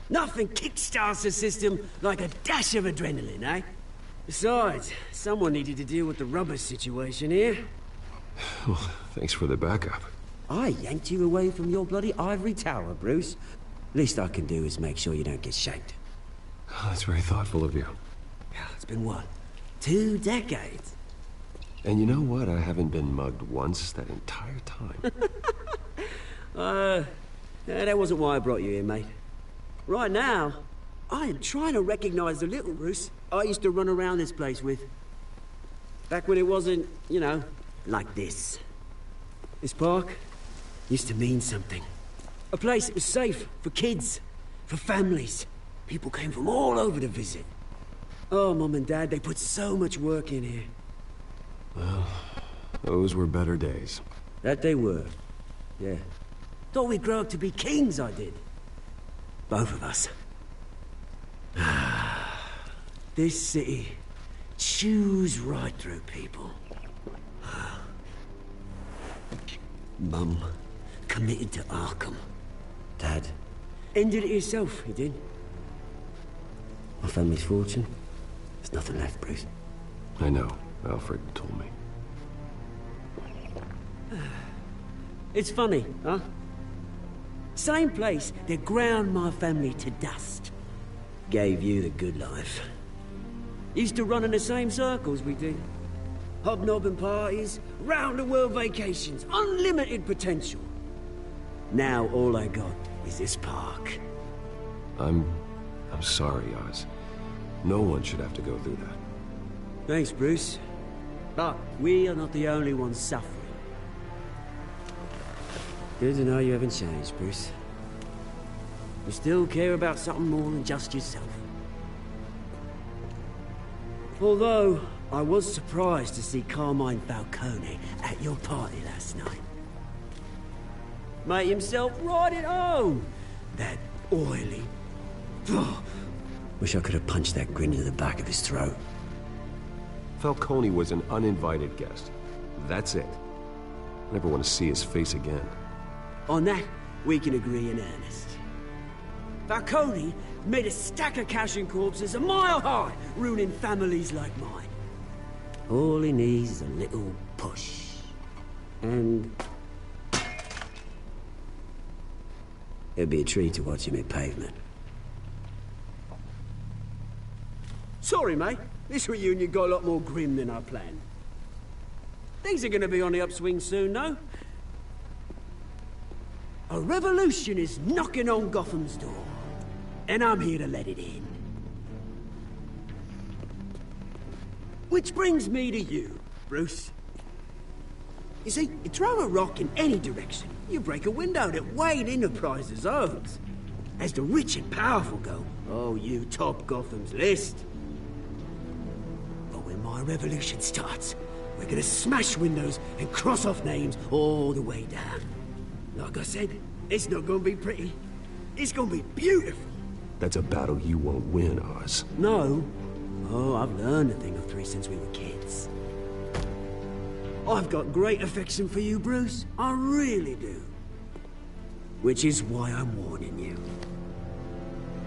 Nothing kickstarts the system like a dash of adrenaline, eh? Besides, someone needed to deal with the rubber situation here. Well, thanks for the backup. I yanked you away from your bloody ivory tower, Bruce. Least I can do is make sure you don't get shanked. Oh, that's very thoughtful of you. Yeah, it's been what? 2 decades? And you know what? I haven't been mugged once that entire time. Yeah, that wasn't why I brought you here, mate. Right now, I am trying to recognize the little Bruce I used to run around this place with. Back when it wasn't, you know, like this. This park used to mean something. A place that was safe for kids, for families. People came from all over to visit. Oh, Mum and Dad, they put so much work in here. Well, those were better days. That they were. Yeah. Thought we'd grow up to be kings, I did. Both of us. This city chews right through people. Mum committed to Arkham. Dad ended it himself, he did. My family's fortune. There's nothing left, Bruce. I know. Alfred told me. It's funny, huh? Same place that ground my family to dust. Gave you the good life. Used to run in the same circles we did. Hobnobbing parties, round-the-world vacations, unlimited potential. Now all I got is this park. I'm sorry, Oz. No one should have to go through that. Thanks, Bruce. But we are not the only ones suffering. Good to know you haven't changed, Bruce. You still care about something more than just yourself. Although, I was surprised to see Carmine Falcone at your party last night. Made himself right at home. That oily... Wish I could have punched that grin into the back of his throat. Falcone was an uninvited guest. That's it. I never want to see his face again. On that, we can agree in earnest. Falcone made a stack of cash and corpses a mile high, ruining families like mine. All he needs is a little push. And... it'd be a treat to watch him hit pavement. Sorry, mate. This reunion got a lot more grim than I planned. Things are gonna be on the upswing soon, no? A revolution is knocking on Gotham's door. And I'm here to let it in. Which brings me to you, Bruce. You see, you throw a rock in any direction, you break a window that Wayne Enterprises owns. As the rich and powerful go, oh, you top Gotham's list. But when my revolution starts, we're gonna smash windows and cross off names all the way down. Like I said, it's not gonna be pretty. It's gonna be beautiful. That's a battle you won't win, Oz. No. Oh, I've learned a thing or three since we were kids. I've got great affection for you, Bruce. I really do. Which is why I'm warning you.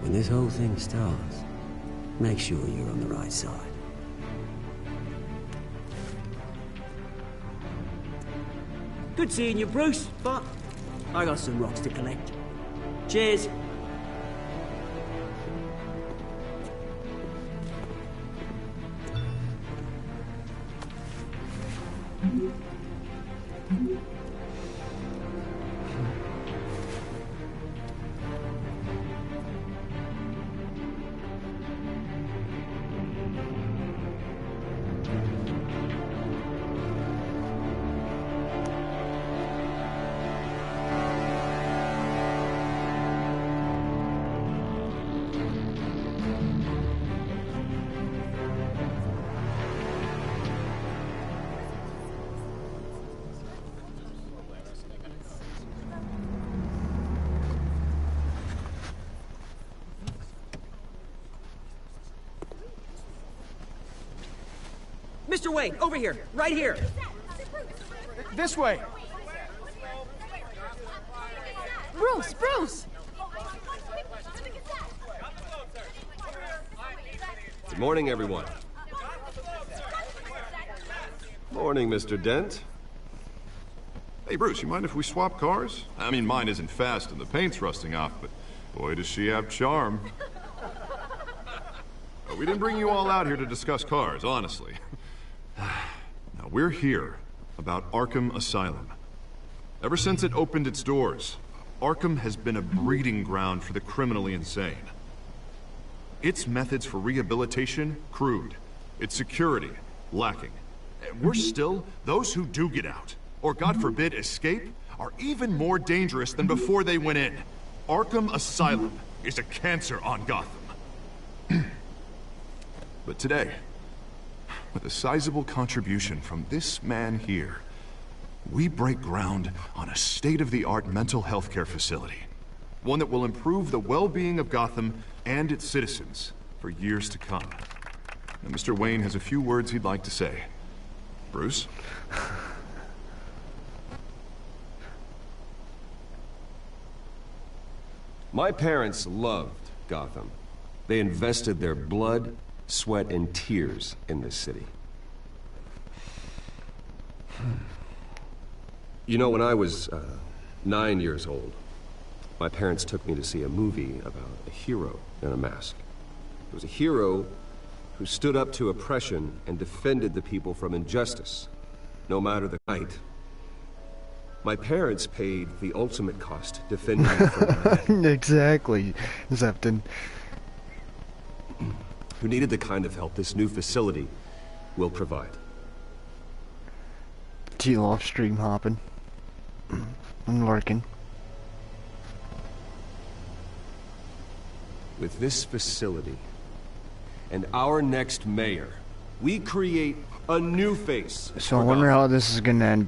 When this whole thing starts, Make sure you're on the right side. Good seeing you, Bruce, but I got some rocks to collect. Cheers. Mr. Wayne, over here, right here. This way. Bruce, Bruce! Good morning, everyone. Morning, Mr. Dent. Hey, Bruce, you mind if we swap cars? I mean, mine isn't fast and the paint's rusting off, but boy, does she have charm. But we didn't bring you all out here to discuss cars, honestly. Now, we're here about Arkham Asylum. Ever since it opened its doors, Arkham has been a breeding ground for the criminally insane. Its methods for rehabilitation, crude. Its security, lacking. Worse still, those who do get out, or God forbid escape, are even more dangerous than before they went in. Arkham Asylum is a cancer on Gotham. But today, with a sizable contribution from this man here, we break ground on a state-of-the-art mental health care facility. One that will improve the well-being of Gotham and its citizens for years to come. Now, Mr. Wayne has a few words he'd like to say. Bruce? My parents loved Gotham. They invested their blood, sweat, and tears in this city. You know, when I was 9 years old, my parents took me to see a movie about a hero in a mask. It was a hero who stood up to oppression and defended the people from injustice, no matter the height. My parents paid the ultimate cost defending me from Exactly, Zepton. Who needed the kind of help this new facility will provide. Teal off stream hopping. I'm lurking. With this facility and our next mayor, we create a new face. So I wonder how this is gonna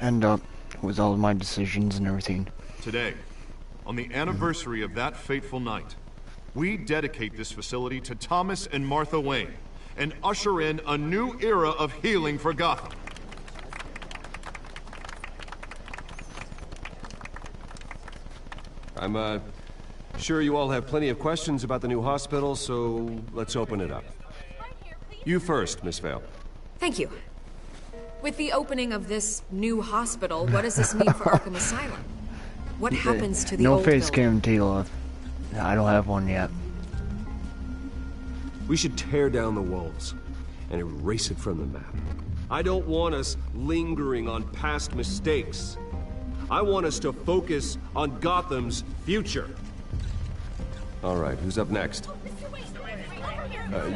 end up with all of my decisions and everything. Today, on the anniversary of that fateful night, we dedicate this facility to Thomas and Martha Wayne and usher in a new era of healing for Gotham. I'm sure you all have plenty of questions about the new hospital, so let's open it up. You first, Miss Vale. Thank you. With the opening of this new hospital, what does this mean for Arkham Asylum? What happens to the no old face building? cam Teal. I don't have one yet. We should tear down the walls and erase it from the map. I don't want us lingering on past mistakes. I want us to focus on Gotham's future. All right, who's up next?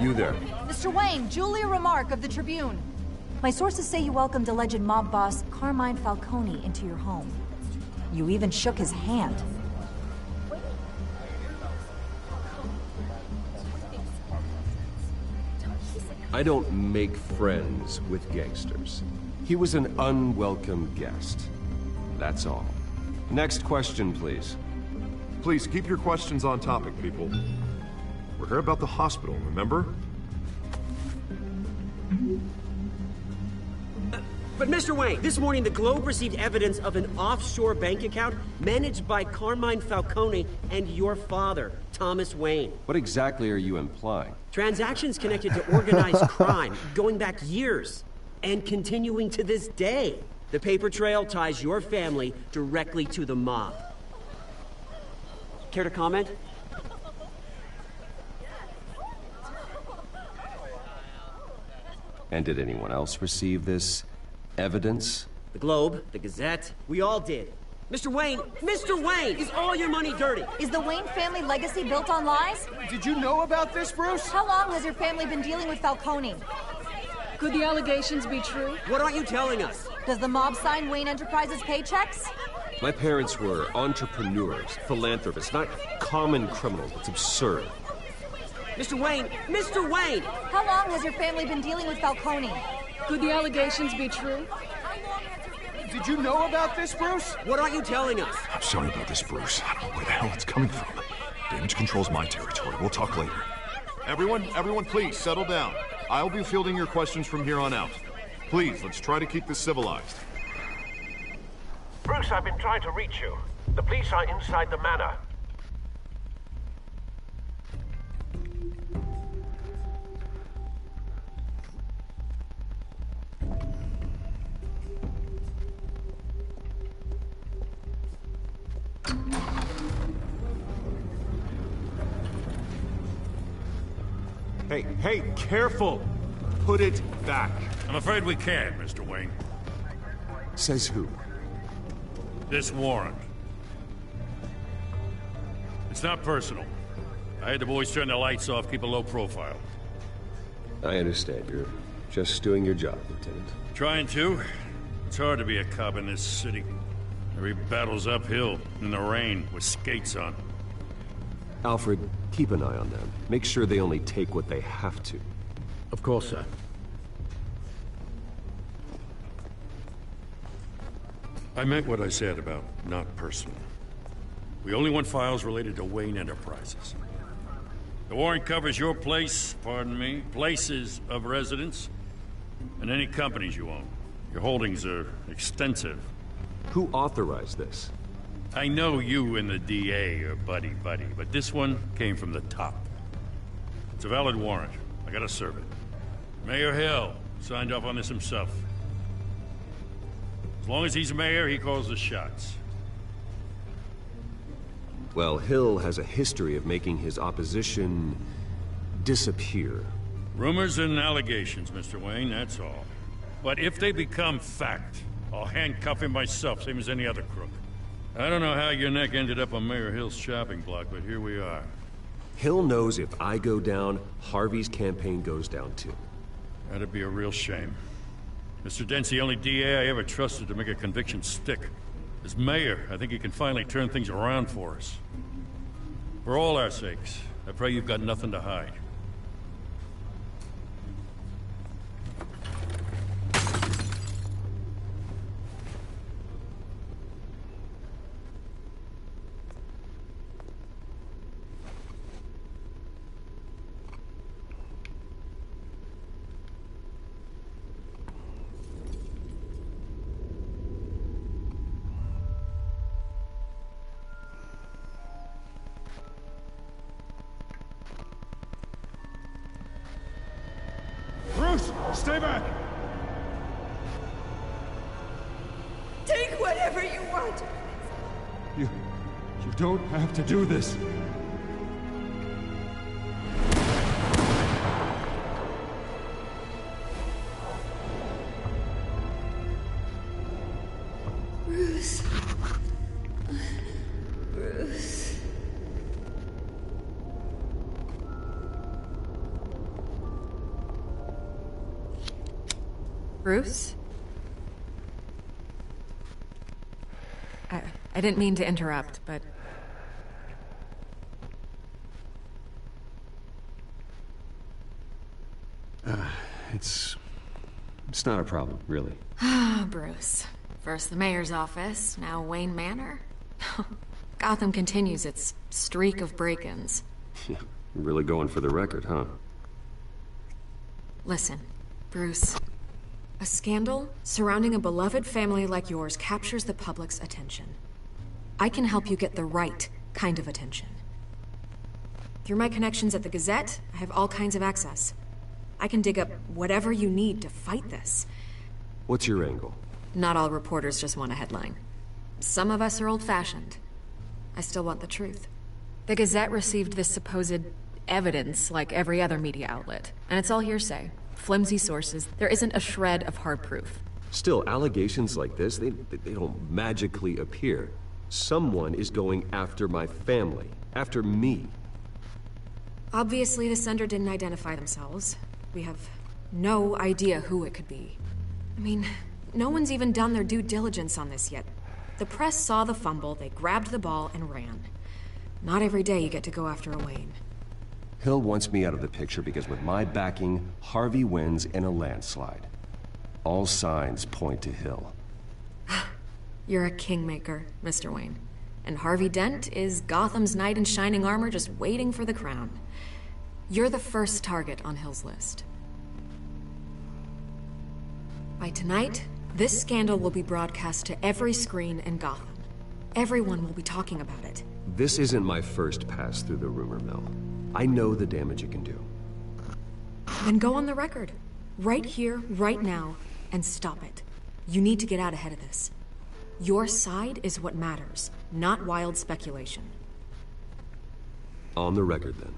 You there. Mr. Wayne, Julia Remark of the Tribune. My sources say you welcomed alleged mob boss Carmine Falcone into your home. You even shook his hand. I don't make friends with gangsters. He was an unwelcome guest. That's all. Next question, please. Please keep your questions on topic, people. We're here about the hospital, remember? But Mr. Wayne, this morning the Globe received evidence of an offshore bank account managed by Carmine Falcone and your father, Thomas Wayne. What exactly are you implying? Transactions connected to organized crime going back years and continuing to this day. The paper trail ties your family directly to the mob. Care to comment? And did anyone else receive this evidence? The Globe, the Gazette, we all did. Mr. Wayne, is all your money dirty? Is the Wayne family legacy built on lies? Did you know about this, Bruce? How long has your family been dealing with Falcone? Could the allegations be true? What aren't you telling us? Does the mob sign Wayne Enterprises paychecks? My parents were entrepreneurs, philanthropists, not common criminals. It's absurd. Mr. Wayne! How long has your family been dealing with Falcone? Could the allegations be true? Did you know about this, Bruce? What aren't you telling us? I'm sorry about this, Bruce. I don't know where the hell it's coming from. Damage control's my territory. We'll talk later. Everyone, please settle down. I'll be fielding your questions from here on out. Please, let's try to keep this civilized. Bruce, I've been trying to reach you. The police are inside the manor. Hey, careful! Put it back. I'm afraid we can't, Mr. Wayne. Says who? This warrant. It's not personal. I had the boys turn the lights off, keep a low profile. I understand. You're just doing your job, Lieutenant. Trying to. It's hard to be a cop in this city. Every battle's uphill, in the rain, with skates on. Alfred, keep an eye on them. Make sure they only take what they have to. Of course, sir. I meant what I said about not personal. We only want files related to Wayne Enterprises. The warrant covers your places of residence, and any companies you own. Your holdings are extensive. Who authorized this? I know you and the DA are buddy-buddy, but this one came from the top. It's a valid warrant. I gotta serve it. Mayor Hill signed off on this himself. As long as he's mayor, he calls the shots. Well, Hill has a history of making his opposition disappear. Rumors and allegations, Mr. Wayne, that's all. But if they become fact, I'll handcuff him myself, same as any other crook. I don't know how your neck ended up on Mayor Hill's shopping block, but here we are. Hill knows if I go down, Harvey's campaign goes down too. That'd be a real shame. Mr. Dent's the only DA I ever trusted to make a conviction stick. As mayor, I think he can finally turn things around for us. For all our sakes, I pray you've got nothing to hide. Bruce, stay back! Take whatever you want. You don't have to do this. Bruce. Bruce. Bruce? I didn't mean to interrupt, but... It's not a problem, really. Ah, Bruce. First the mayor's office, now Wayne Manor. Gotham continues its streak of break-ins. You're really going for the record, huh? Listen, Bruce. A scandal surrounding a beloved family like yours captures the public's attention. I can help you get the right kind of attention. Through my connections at the Gazette, I have all kinds of access. I can dig up whatever you need to fight this. What's your angle? Not all reporters just want a headline. Some of us are old-fashioned. I still want the truth. The Gazette received this supposed evidence like every other media outlet, and it's all hearsay. Flimsy sources. There isn't a shred of hard proof. Still, allegations like this, they don't magically appear. Someone is going after my family. After me. Obviously, the sender didn't identify themselves. We have no idea who it could be. I mean, no one's even done their due diligence on this yet. The press saw the fumble, they grabbed the ball and ran. Not every day you get to go after a Wayne. Hill wants me out of the picture because with my backing, Harvey wins in a landslide. All signs point to Hill. You're a kingmaker, Mr. Wayne. And Harvey Dent is Gotham's knight in shining armor just waiting for the crown. You're the first target on Hill's list. By tonight, this scandal will be broadcast to every screen in Gotham. Everyone will be talking about it. This isn't my first pass through the rumor mill. I know the damage it can do. Then go on the record. Right here, right now, and stop it. You need to get out ahead of this. Your side is what matters, not wild speculation. On the record, then.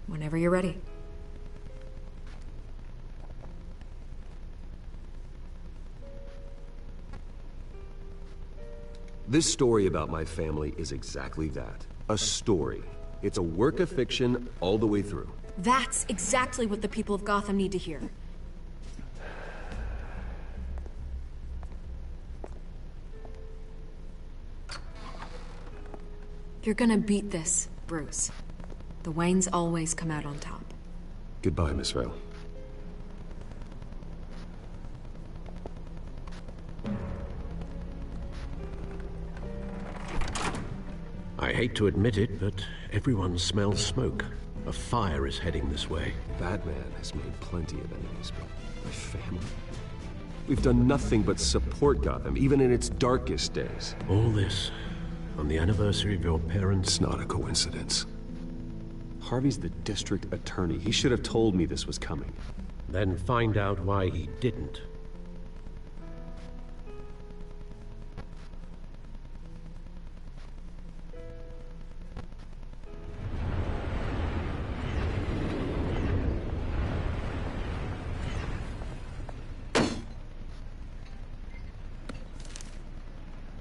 Whenever you're ready. This story about my family is exactly that. A story. It's a work of fiction all the way through. That's exactly what the people of Gotham need to hear. You're gonna beat this, Bruce. The Waynes always come out on top. Goodbye, Miss Vale. I hate to admit it, but everyone smells smoke. A fire is heading this way. Batman has made plenty of enemies, but my family? We've done nothing but support Gotham, even in its darkest days. All this on the anniversary of your parents'... It's not a coincidence. Harvey's the district attorney. He should have told me this was coming. Then find out why he didn't.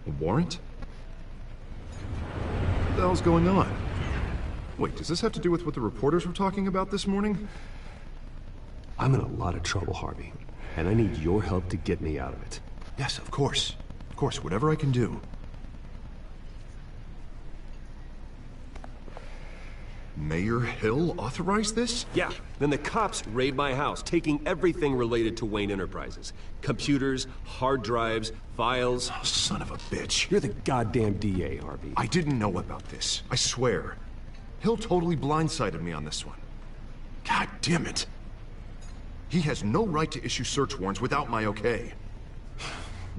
A warrant? What the hell's going on? Wait, does this have to do with what the reporters were talking about this morning? I'm in a lot of trouble, Harvey, and I need your help to get me out of it. Yes, of course. Of course, whatever I can do. Mayor Hill authorized this? Yeah, then the cops raid my house, taking everything related to Wayne Enterprises. Computers, hard drives, files. Oh, son of a bitch. You're the goddamn DA, Harvey. I didn't know about this. I swear. Hill totally blindsided me on this one. God damn it. He has no right to issue search warrants without my okay.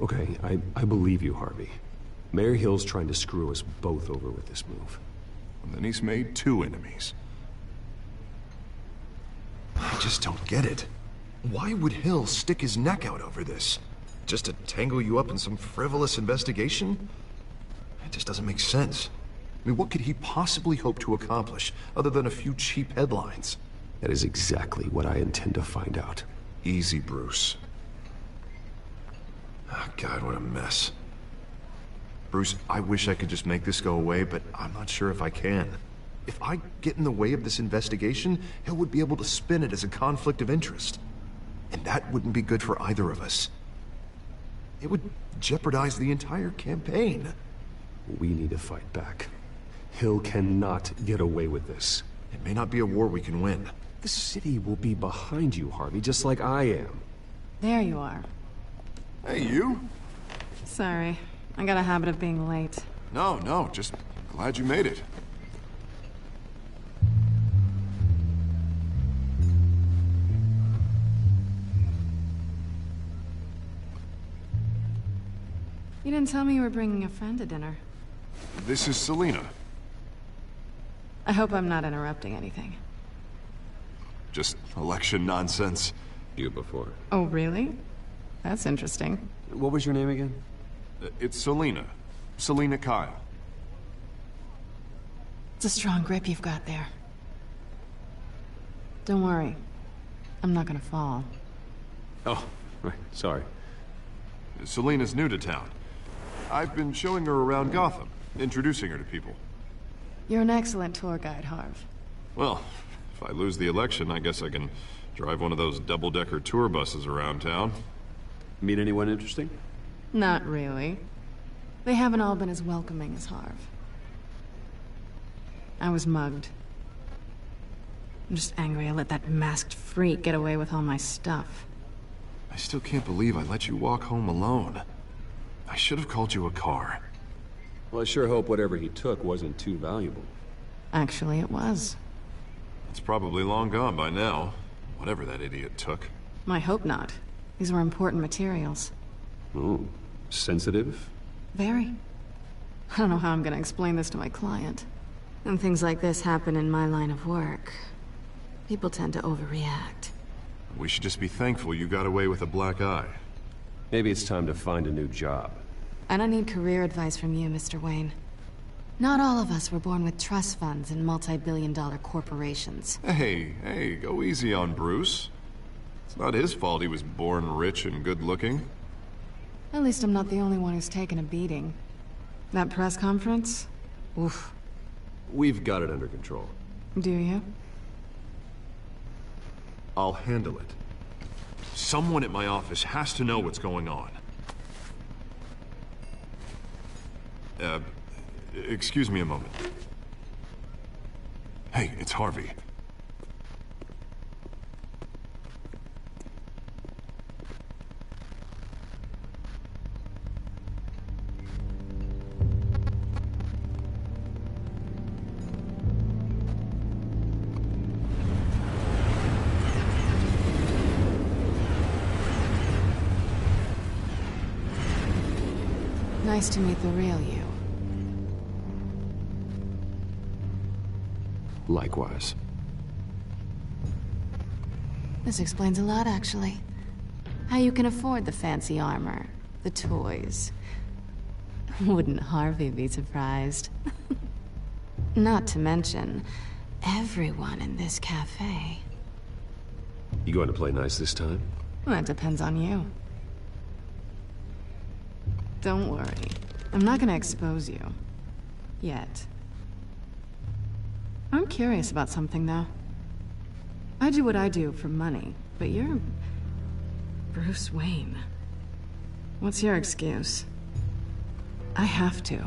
Okay, I believe you, Harvey. Mayor Hill's trying to screw us both over with this move. And then he's made 2 enemies. I just don't get it. Why would Hill stick his neck out over this? Just to tangle you up in some frivolous investigation? It just doesn't make sense. I mean, what could he possibly hope to accomplish other than a few cheap headlines? That is exactly what I intend to find out. Easy, Bruce. Oh, God, what a mess. Bruce, I wish I could just make this go away, but I'm not sure if I can. If I get in the way of this investigation, Hill would be able to spin it as a conflict of interest. And that wouldn't be good for either of us. It would jeopardize the entire campaign. We need to fight back. Hill cannot get away with this. It may not be a war we can win. The city will be behind you, Harvey, just like I am. There you are. Hey, you? Sorry. I got a habit of being late. No, just glad you made it. You didn't tell me you were bringing a friend to dinner. This is Selina. I hope I'm not interrupting anything. Just election nonsense. You before. Oh, really? That's interesting. What was your name again? It's Selina. Selina Kyle. It's a strong grip you've got there. Don't worry. I'm not gonna fall. Oh, right. Sorry. Selina's new to town. I've been showing her around Gotham, introducing her to people. You're an excellent tour guide, Harv. Well, if I lose the election, I guess I can drive one of those double-decker tour buses around town. Meet anyone interesting? Not really. They haven't all been as welcoming as Harv. I was mugged. I'm just angry I let that masked freak get away with all my stuff. I still can't believe I let you walk home alone. I should have called you a car. Well, I sure hope whatever he took wasn't too valuable. Actually, it was. It's probably long gone by now, whatever that idiot took. I hope not. These were important materials. Oh, sensitive? Very. I don't know how I'm gonna explain this to my client. When things like this happen in my line of work, people tend to overreact. We should just be thankful you got away with a black eye. Maybe it's time to find a new job. I don't need career advice from you, Mr. Wayne. Not all of us were born with trust funds and multi-billion-dollar corporations. Hey, go easy on Bruce. It's not his fault he was born rich and good-looking. At least I'm not the only one who's taken a beating. That press conference? Oof. We've got it under control. Do you? I'll handle it. Someone at my office has to know what's going on. Excuse me a moment. Hey, it's Harvey. Nice to meet the real you. Likewise. This explains a lot, actually. How you can afford the fancy armor, the toys. Wouldn't Harvey be surprised? Not to mention, everyone in this cafe. You going to play nice this time? Well, that depends on you. Don't worry. I'm not gonna expose you. Yet. I'm curious about something, though. I do what I do for money, but you're... Bruce Wayne. What's your excuse? I have to.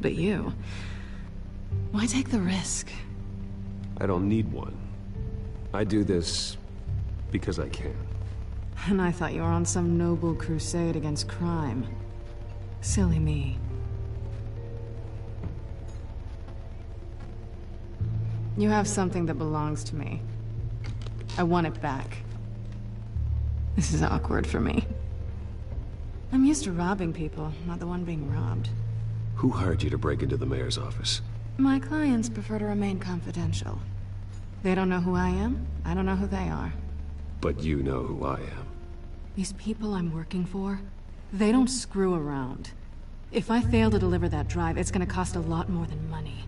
But you... Why take the risk? I don't need one. I do this because I can. And I thought you were on some noble crusade against crime. Silly me. You have something that belongs to me. I want it back. This is awkward for me. I'm used to robbing people, not the one being robbed. Who hired you to break into the mayor's office? My clients prefer to remain confidential. They don't know who I am, I don't know who they are. But you know who I am. These people I'm working for, they don't screw around. If I fail to deliver that drive, it's gonna cost a lot more than money.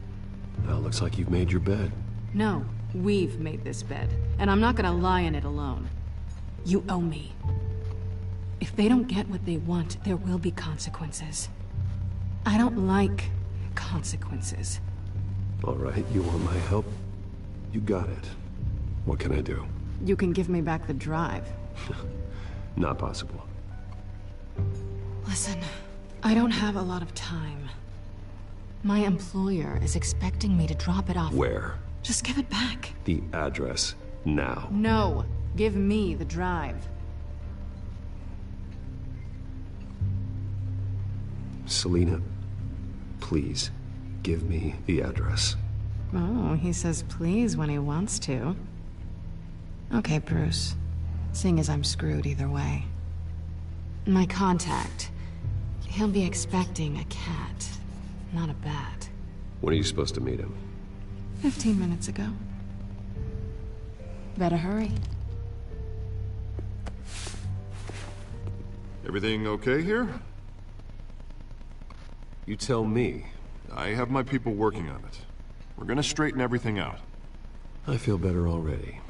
Well, looks like you've made your bed. No, we've made this bed, and I'm not gonna lie in it alone. You owe me. If they don't get what they want, there will be consequences. I don't like consequences. All right, you want my help? You got it. What can I do? You can give me back the drive. Not possible. Listen, I don't have a lot of time. My employer is expecting me to drop it off. Where? Just give it back. The address, now. No, give me the drive. Selina, please, give me the address. Oh, he says please when he wants to. Okay, Bruce. Seeing as I'm screwed either way. My contact. He'll be expecting a cat, not a bat. When are you supposed to meet him? 15 minutes ago. Better hurry. Everything okay here? You tell me. I have my people working on it. We're gonna straighten everything out. I feel better already.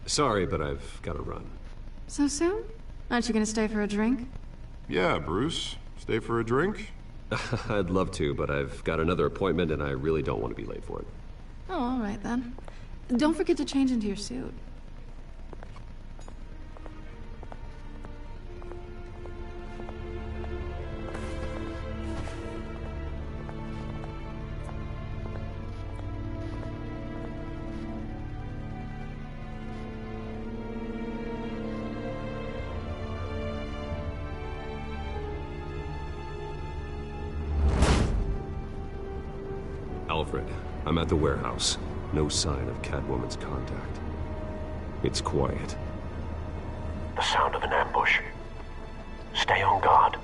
Sorry, but I've got to run. So soon? Aren't you gonna stay for a drink? Yeah, Bruce. Stay for a drink? I'd love to, but I've got another appointment and I really don't want to be late for it. Oh, all right then. Don't forget to change into your suit. Alfred, I'm at the warehouse. No sign of Catwoman's contact. It's quiet. The sound of an ambush. Stay on guard.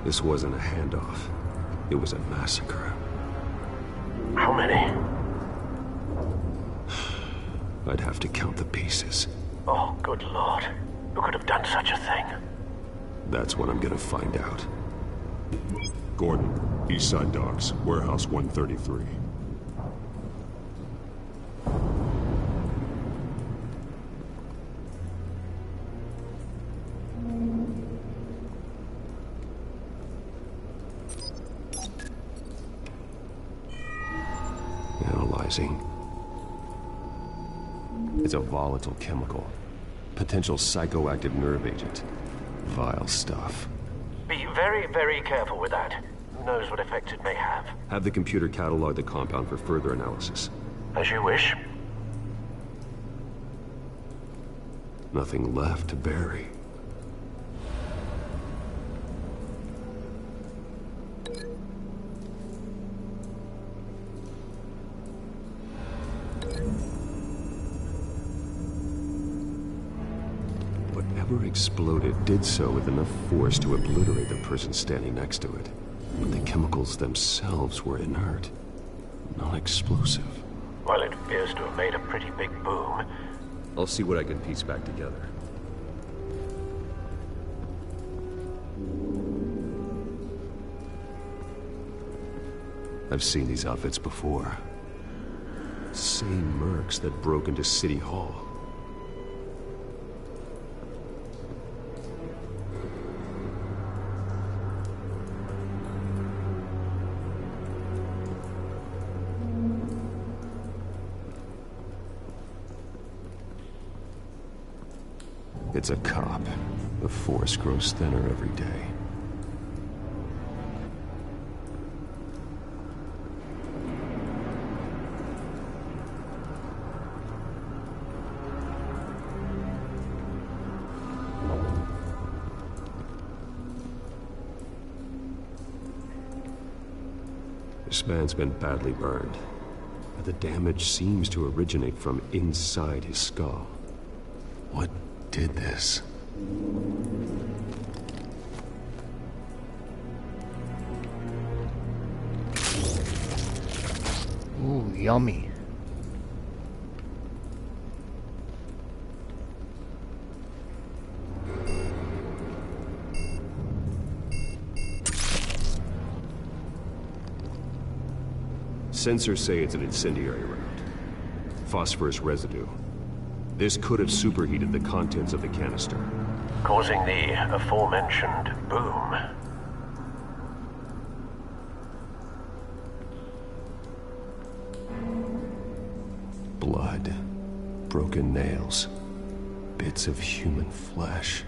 This wasn't a handoff. It was a massacre. How many? I'd have to count the pieces. Oh, good lord. Who could have done such a thing? That's what I'm gonna find out. Gordon, Eastside Docks, Warehouse 133. Analyzing. It's a volatile chemical. Potential psychoactive nerve agent. Vile stuff. Be very, very careful with that. Who knows what effect it may have. Have the computer catalog the compound for further analysis. As you wish. Nothing left to bury. Whatever exploded did so with enough force to obliterate the person standing next to it. But the chemicals themselves were inert, non-explosive. Well, it appears to have made a pretty big boom. I'll see what I can piece back together. I've seen these outfits before. Same mercs that broke into City Hall. It's a cop. The force grows thinner every day. This man's been badly burned, but the damage seems to originate from inside his skull. What did this? Ooh, yummy. Sensors say it's an incendiary round. Phosphorus residue. This could have superheated the contents of the canister, causing the aforementioned boom. Blood, broken nails, bits of human flesh.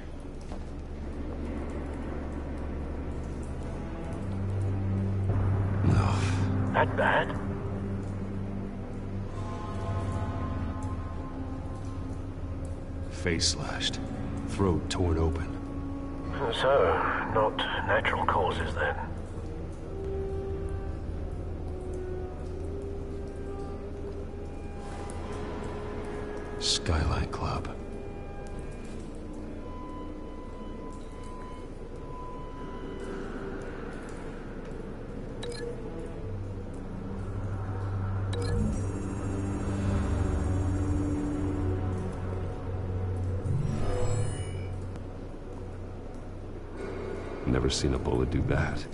Ugh. That bad? Face slashed. Throat torn open. So, not natural causes then. Skyline Club. Never seen a bullet do that.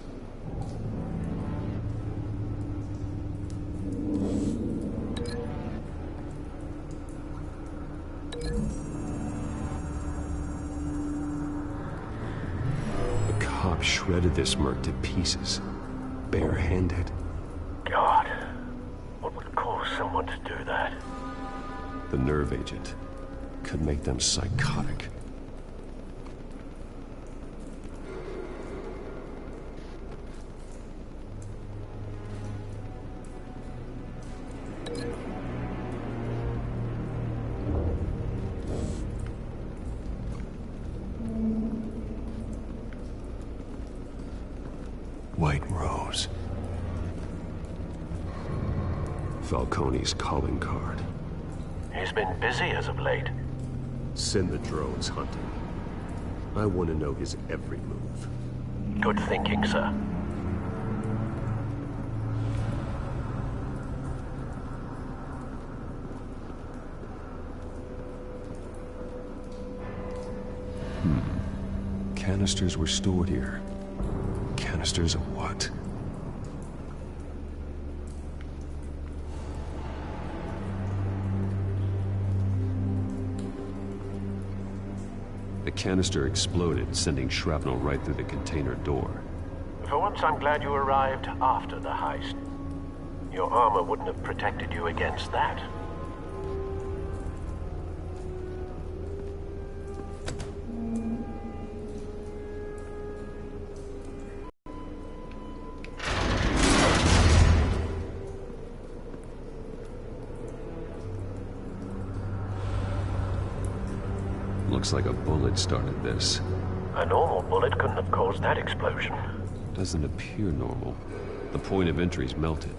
The cop shredded this merc to pieces, barehanded. God, what would cause someone to do that? The nerve agent could make them psychotic. White Rose. Falcone's calling card. He's been busy as of late. Send the drones hunting. I want to know his every move. Good thinking, sir. Canisters were stored here. Canisters of what? The canister exploded, sending shrapnel right through the container door. For once, I'm glad you arrived after the heist. Your armor wouldn't have protected you against that. Looks like a bullet started this. A normal bullet couldn't have caused that explosion. Doesn't appear normal. The point of entry's melted.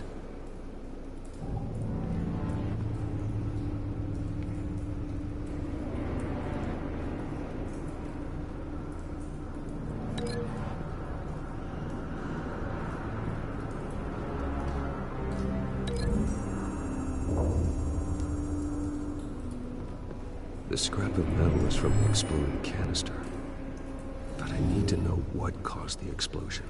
The scrap of metal is from the exploding canister. But I need to know what caused the explosion.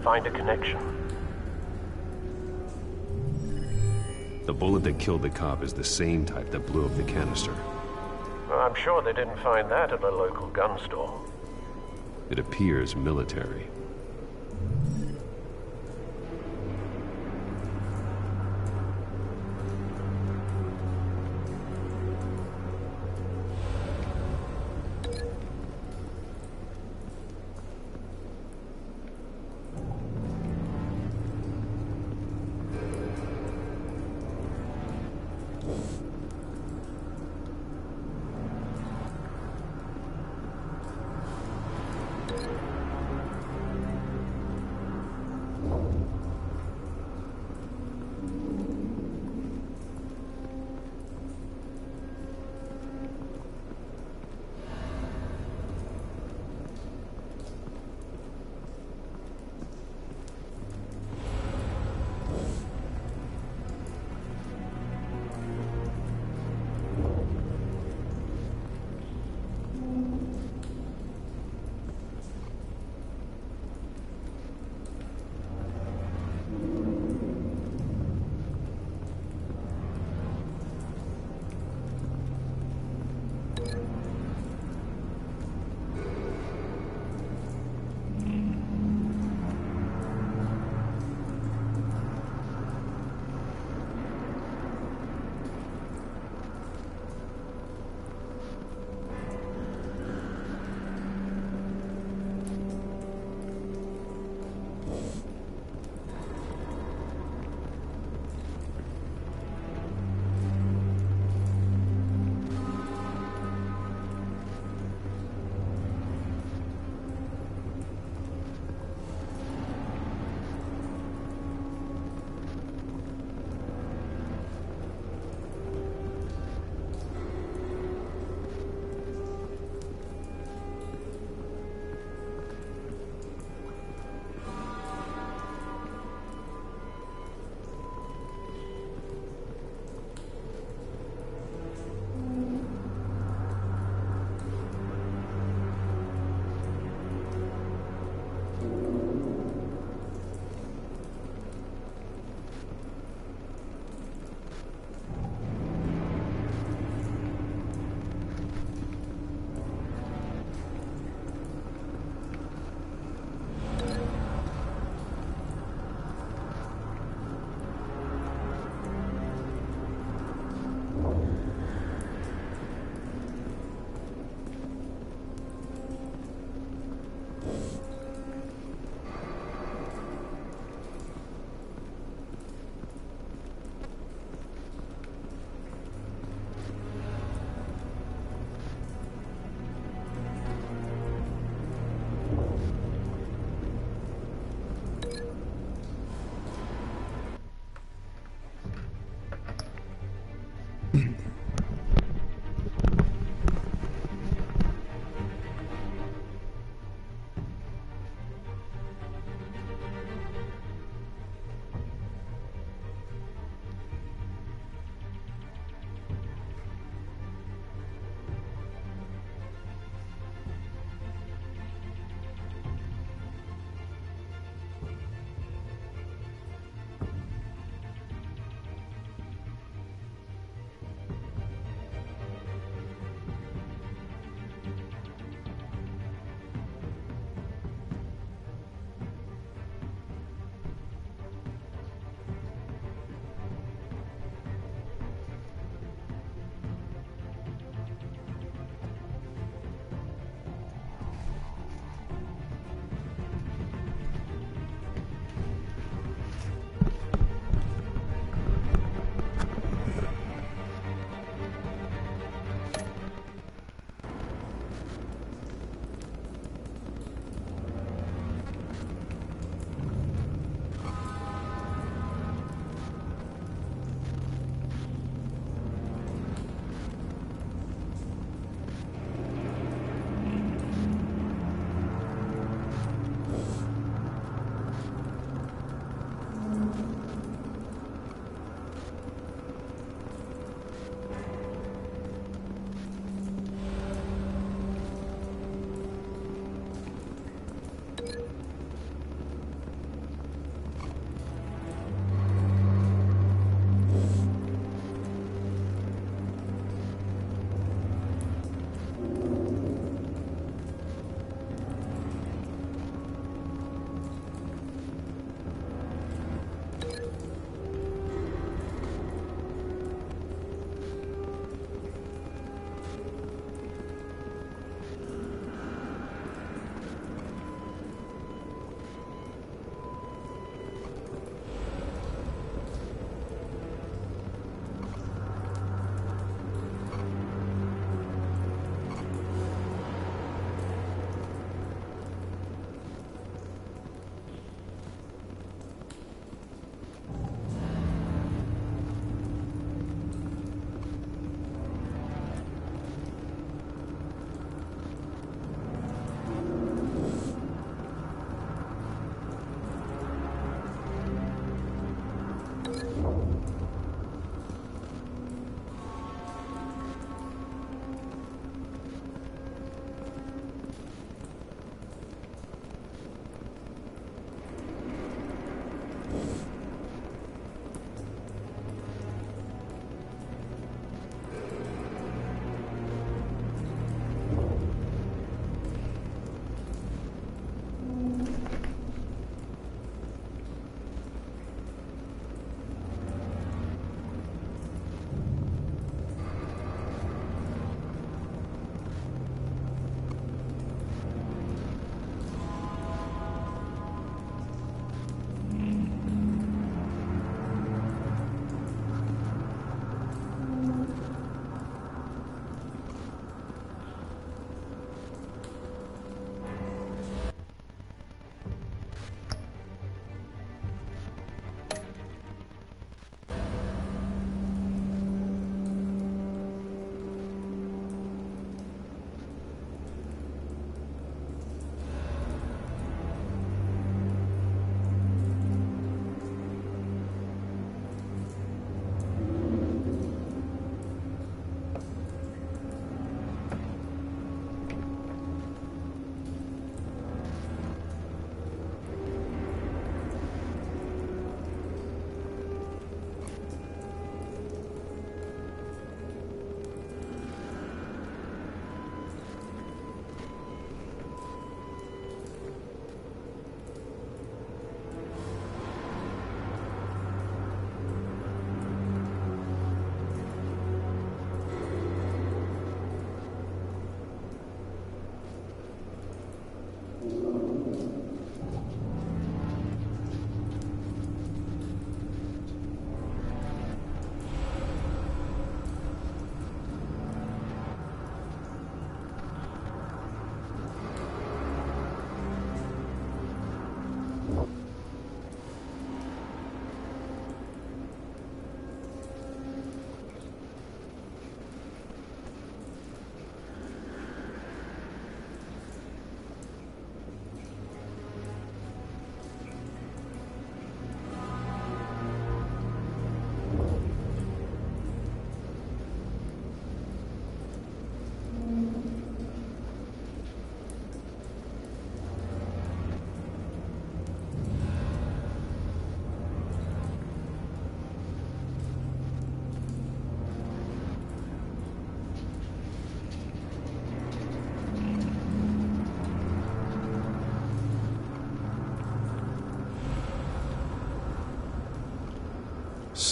Find a connection. The bullet that killed the cop is the same type that blew up the canister. I'm sure they didn't find that at a local gun store. It appears military.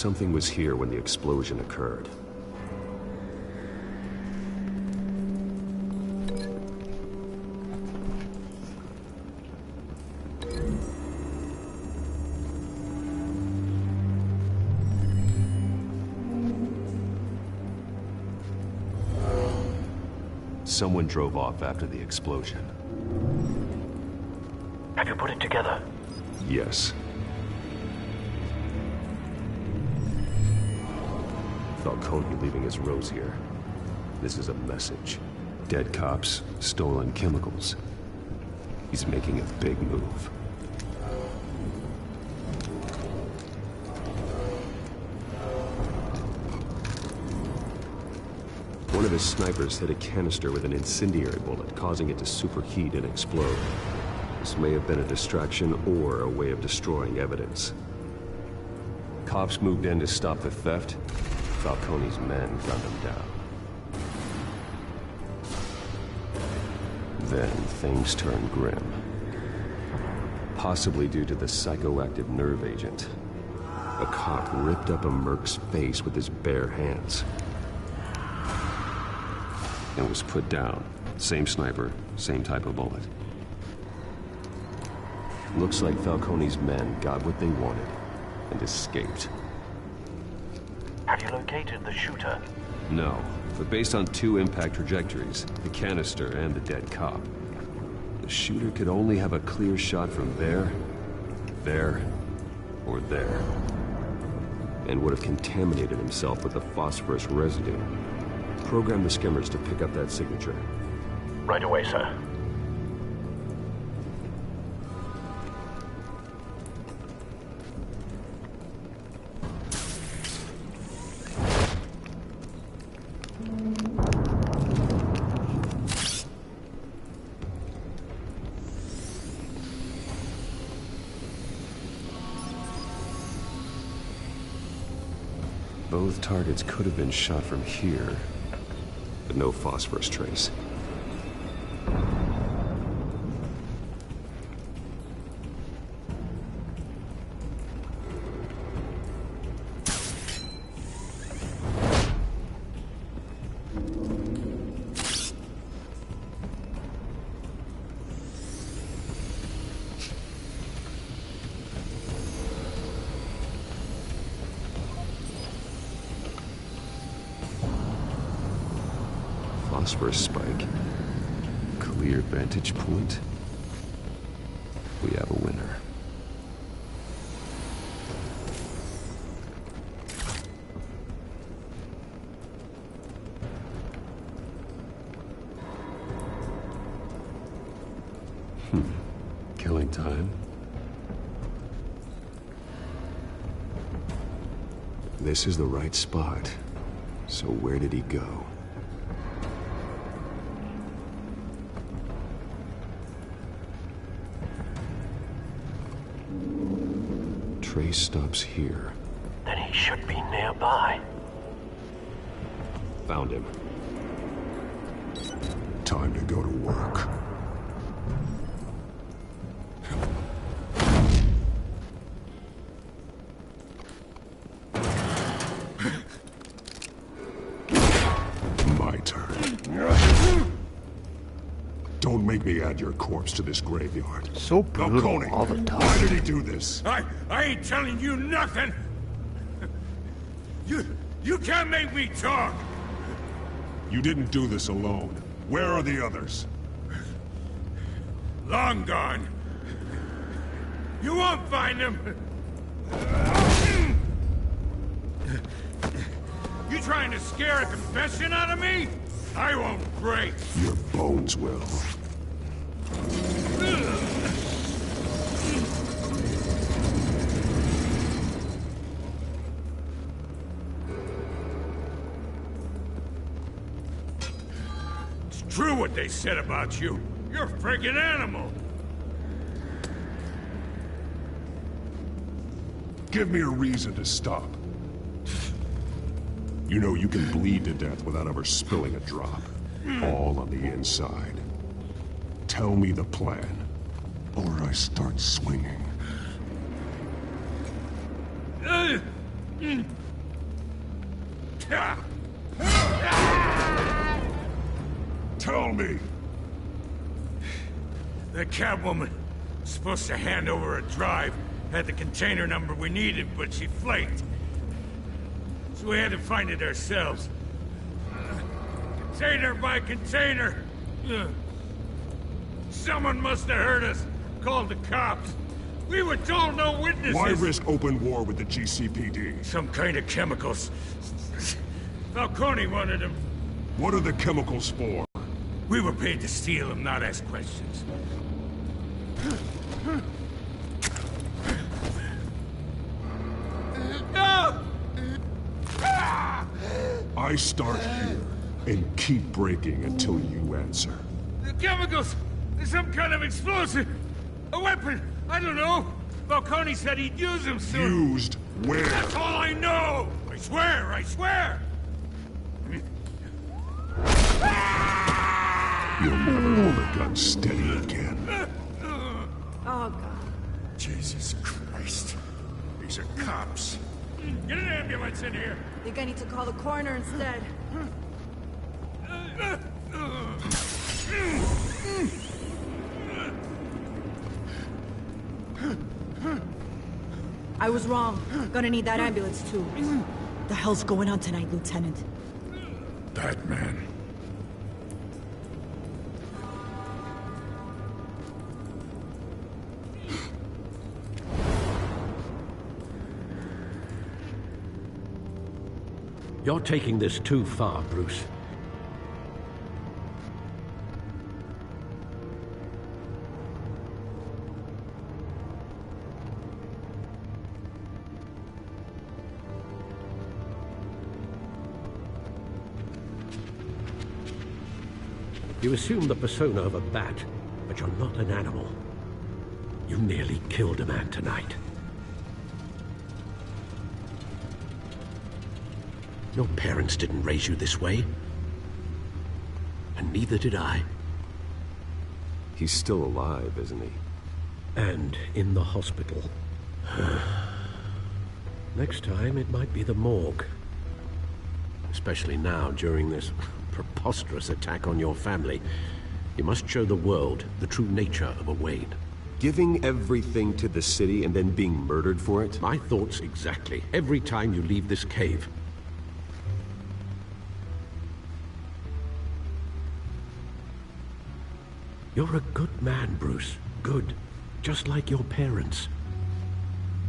something was here when the explosion occurred. Someone drove off after the explosion. Have you put it together? Yes. Falcone leaving his rose here. This is a message. Dead cops, stolen chemicals. He's making a big move. One of his snipers hit a canister with an incendiary bullet, causing it to superheat and explode. This may have been a distraction or a way of destroying evidence. Cops moved in to stop the theft. Falcone's men gunned him down. Then things turned grim. Possibly due to the psychoactive nerve agent. A cop ripped up a merc's face with his bare hands. And was put down. Same sniper, same type of bullet. Looks like Falcone's men got what they wanted and escaped. Have you located the shooter? No, but based on two impact trajectories, the canister and the dead cop, the shooter could only have a clear shot from there, or there, and would have contaminated himself with the phosphorus residue. Program the skimmers to pick up that signature. Right away, sir. Both targets could have been shot from here, but no phosphorus trace. Phosphorus spike. Clear vantage point. We have a winner. Killing time. This is the right spot. So where did he go? Trace stops here. Then he should be nearby. Found him. Time to go to work. My turn. Don't make me add your corpse to this graveyard. So brutal Falcone, all the time. Why did he do this? I ain't telling you nothing! You can't make me talk! You didn't do this alone. Where are the others? Long gone. You won't find them! You trying to scare a confession out of me? I won't break! Your bones will. It's true what they said about you. You're a friggin' animal. Give me a reason to stop. You know you can bleed to death without ever spilling a drop. All on the inside. Tell me the plan, or I start swinging. Tell me! The Catwoman was supposed to hand over a drive, had the container number we needed, but she flaked. So we had to find it ourselves. Container by container. Someone must have heard us, called the cops. We were told no witnesses. Why risk open war with the GCPD? Some kind of chemicals. Falcone wanted them. What are the chemicals for? We were paid to steal them, not ask questions. I start here and keep breaking until you answer. The chemicals! Some kind of explosive! A weapon! I don't know! Falcone said he'd use them soon! Used where? That's all I know! I swear! I swear! You'll never hold a gun steady again. Oh, God. Jesus Christ. These are cops. Get an ambulance in here! Think I need to call the coroner instead. I was wrong. Gonna need that ambulance, too. The hell's going on tonight, Lieutenant? Batman. You're taking this too far, Bruce. You assume the persona of a bat, but you're not an animal. You nearly killed a man tonight. Your parents didn't raise you this way. And neither did I. He's still alive, isn't he? And in the hospital. Next time, it might be the morgue. Especially now, during this preposterous attack on your family. You must show the world the true nature of a Wayne. Giving everything to the city and then being murdered for it? My thoughts exactly. Every time you leave this cave. You're a good man, Bruce. Good. Just like your parents.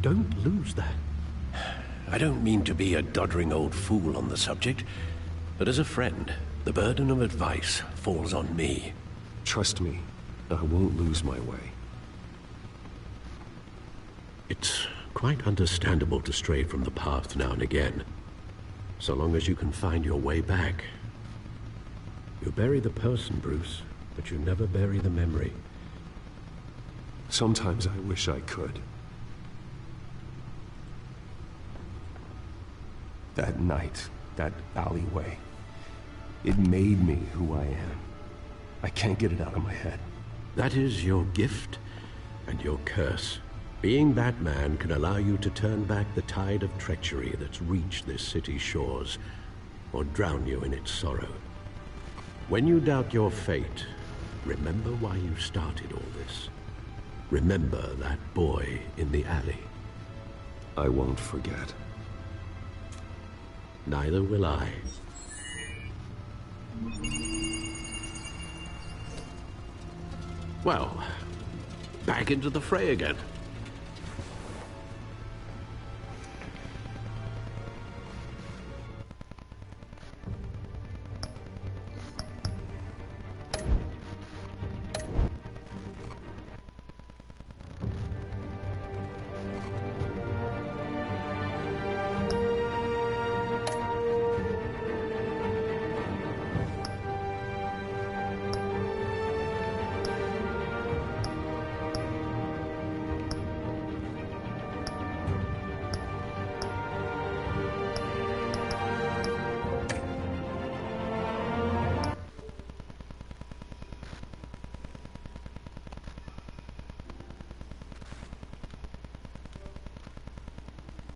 Don't lose that. I don't mean to be a doddering old fool on the subject, but as a friend, the burden of advice falls on me. Trust me, I won't lose my way. It's quite understandable to stray from the path now and again, so long as you can find your way back. You bury the person, Bruce, but you never bury the memory. Sometimes I wish I could. That night, that alleyway, it made me who I am. I can't get it out of my head. That is your gift and your curse. Being Batman can allow you to turn back the tide of treachery that's reached this city's shores, or drown you in its sorrow. When you doubt your fate, remember why you started all this. Remember that boy in the alley. I won't forget. Neither will I. Well, back into the fray again.